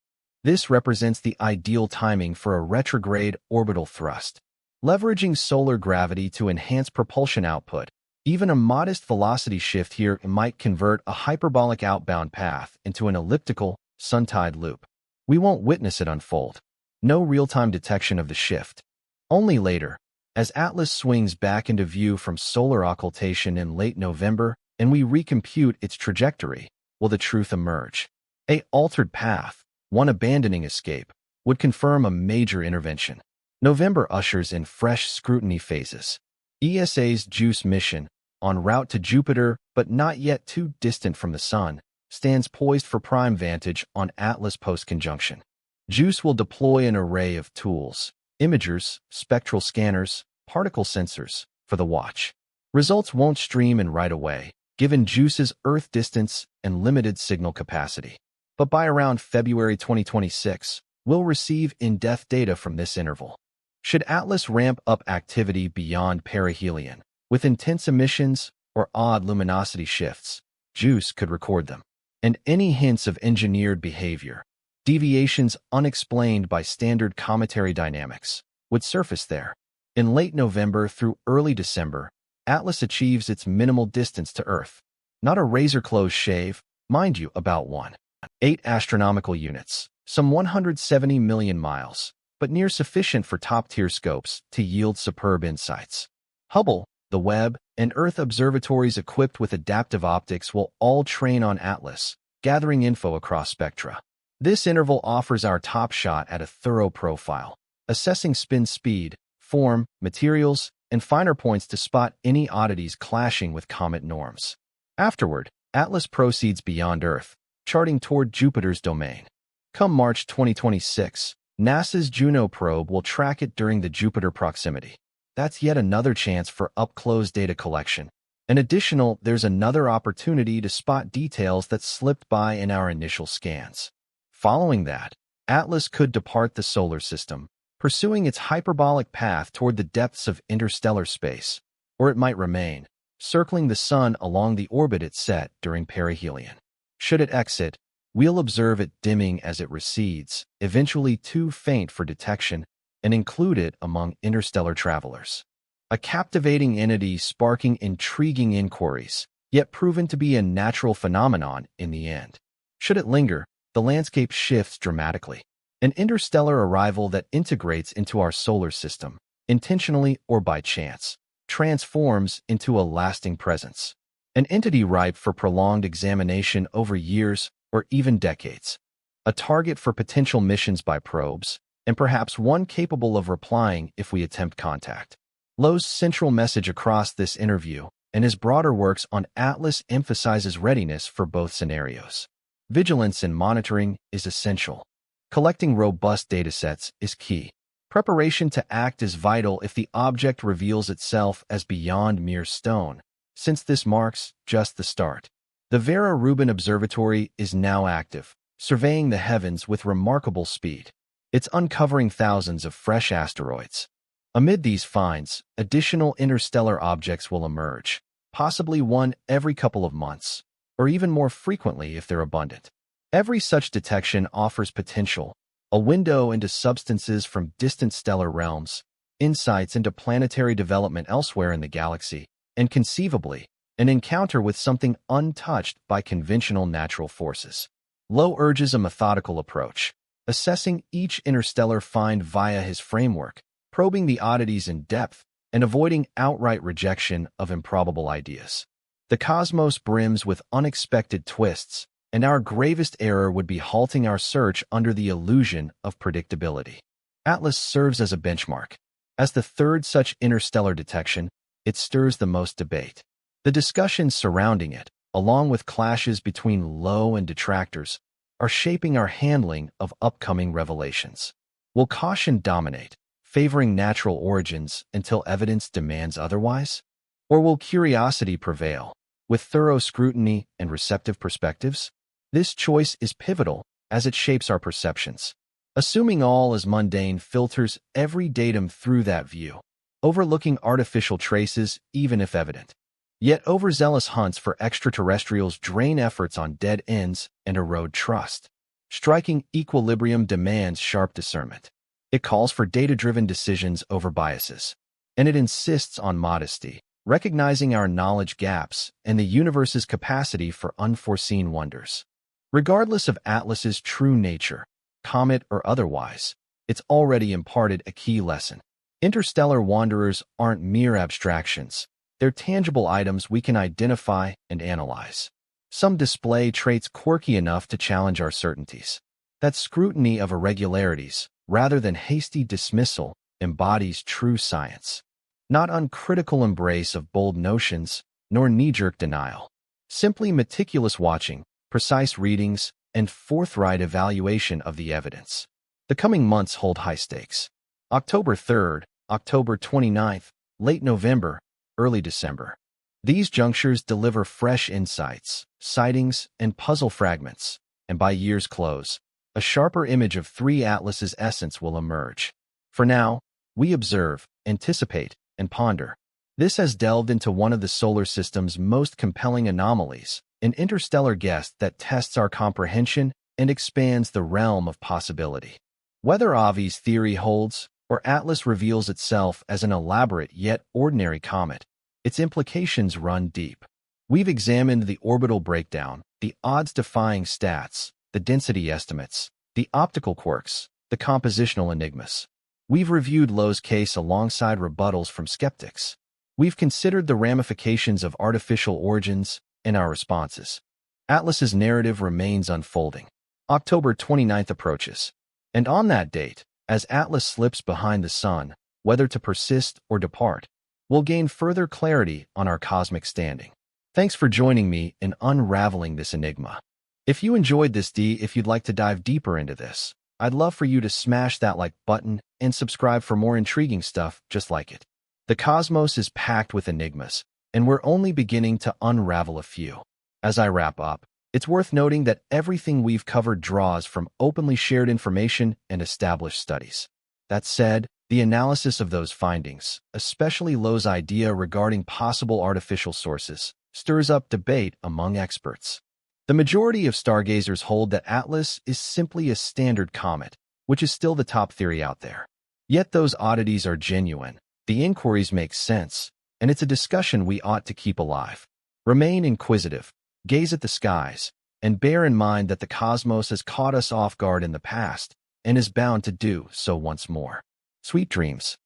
This represents the ideal timing for a retrograde orbital thrust. Leveraging solar gravity to enhance propulsion output, even a modest velocity shift here might convert a hyperbolic outbound path into an elliptical, sun-tied loop. We won't witness it unfold. No real-time detection of the shift. Only later, as Atlas swings back into view from solar occultation in late November and we recompute its trajectory, will the truth emerge. A altered path, one abandoning escape, would confirm a major intervention. November ushers in fresh scrutiny phases. ESA's JUICE mission, en route to Jupiter but not yet too distant from the Sun, stands poised for prime vantage on Atlas post-conjunction. JUICE will deploy an array of tools, imagers, spectral scanners, particle sensors, for the watch. Results won't stream in right away, given JUICE's Earth distance and limited signal capacity. But by around February 2026, we'll receive in-depth data from this interval. Should Atlas ramp up activity beyond perihelion, with intense emissions or odd luminosity shifts, JUICE could record them. And any hints of engineered behavior, deviations unexplained by standard cometary dynamics, would surface there. In late November through early December, Atlas achieves its minimal distance to Earth. Not a razor-close shave, mind you, about 1.8 astronomical units, some 170 million miles, but near sufficient for top-tier scopes to yield superb insights. Hubble, the Webb, and Earth observatories equipped with adaptive optics will all train on Atlas, gathering info across spectra. This interval offers our top shot at a thorough profile, assessing spin speed, form, materials, and finer points to spot any oddities clashing with comet norms. Afterward, Atlas proceeds beyond Earth, charting toward Jupiter's domain. Come March 2026, NASA's Juno probe will track it during the Jupiter proximity. That's yet another chance for up-close data collection. There's another opportunity to spot details that slipped by in our initial scans. Following that, Atlas could depart the solar system, pursuing its hyperbolic path toward the depths of interstellar space, or it might remain, circling the Sun along the orbit it set during perihelion. Should it exit, we'll observe it dimming as it recedes, eventually too faint for detection, and include it among interstellar travelers. A captivating entity sparking intriguing inquiries, yet proven to be a natural phenomenon in the end. Should it linger, the landscape shifts dramatically. An interstellar arrival that integrates into our solar system, intentionally or by chance, transforms into a lasting presence. An entity ripe for prolonged examination over years or even decades. A target for potential missions by probes, and perhaps one capable of replying if we attempt contact. Loeb's central message across this interview and his broader works on Atlas emphasizes readiness for both scenarios. Vigilance and monitoring is essential. Collecting robust datasets is key. Preparation to act is vital if the object reveals itself as beyond mere stone, since this marks just the start. The Vera Rubin Observatory is now active, surveying the heavens with remarkable speed. It's uncovering thousands of fresh asteroids. Amid these finds, additional interstellar objects will emerge, possibly one every couple of months, or even more frequently if they're abundant. Every such detection offers potential, a window into substances from distant stellar realms, insights into planetary development elsewhere in the galaxy, and conceivably, an encounter with something untouched by conventional natural forces. Loeb urges a methodical approach, assessing each interstellar find via his framework, probing the oddities in depth, and avoiding outright rejection of improbable ideas. The cosmos brims with unexpected twists, and our gravest error would be halting our search under the illusion of predictability. Atlas serves as a benchmark. As the third such interstellar detection, it stirs the most debate. The discussions surrounding it, along with clashes between Loeb and detractors, are shaping our handling of upcoming revelations. Will caution dominate, favoring natural origins until evidence demands otherwise? Or will curiosity prevail, with thorough scrutiny and receptive perspectives? This choice is pivotal as it shapes our perceptions. Assuming all is mundane filters every datum through that view, overlooking artificial traces even if evident. Yet overzealous hunts for extraterrestrials drain efforts on dead ends and erode trust. Striking equilibrium demands sharp discernment. It calls for data-driven decisions over biases, and it insists on modesty, recognizing our knowledge gaps and the universe's capacity for unforeseen wonders. Regardless of Atlas's true nature, comet or otherwise, it's already imparted a key lesson. Interstellar wanderers aren't mere abstractions. They're tangible items we can identify and analyze. Some display traits quirky enough to challenge our certainties. That scrutiny of irregularities, rather than hasty dismissal, embodies true science. Not uncritical embrace of bold notions, nor knee-jerk denial. Simply meticulous watching, precise readings, and forthright evaluation of the evidence. The coming months hold high stakes. October 3rd, October 29th, late November, early December. These junctures deliver fresh insights, sightings, and puzzle fragments, and by year's close, a sharper image of 3 Atlas's essence will emerge. For now, we observe, anticipate, and ponder. This has delved into one of the solar system's most compelling anomalies, an interstellar guest that tests our comprehension and expands the realm of possibility. Whether Avi's theory holds, or Atlas reveals itself as an elaborate yet ordinary comet, its implications run deep. We've examined the orbital breakdown, the odds-defying stats, the density estimates, the optical quirks, the compositional enigmas. We've reviewed Loeb's case alongside rebuttals from skeptics. We've considered the ramifications of artificial origins and our responses. Atlas's narrative remains unfolding, October 29th approaches. And on that date, as Atlas slips behind the sun, whether to persist or depart, we'll gain further clarity on our cosmic standing. Thanks for joining me in unraveling this enigma. If you enjoyed this if you'd like to dive deeper into this, I'd love for you to smash that like button and subscribe for more intriguing stuff just like it. The cosmos is packed with enigmas, and we're only beginning to unravel a few. As I wrap up, it's worth noting that everything we've covered draws from openly shared information and established studies. That said, the analysis of those findings, especially Loeb's idea regarding possible artificial sources, stirs up debate among experts. The majority of stargazers hold that Atlas is simply a standard comet, which is still the top theory out there. Yet those oddities are genuine, the inquiries make sense, and it's a discussion we ought to keep alive. Remain inquisitive, gaze at the skies, and bear in mind that the cosmos has caught us off guard in the past and is bound to do so once more. Sweet dreams.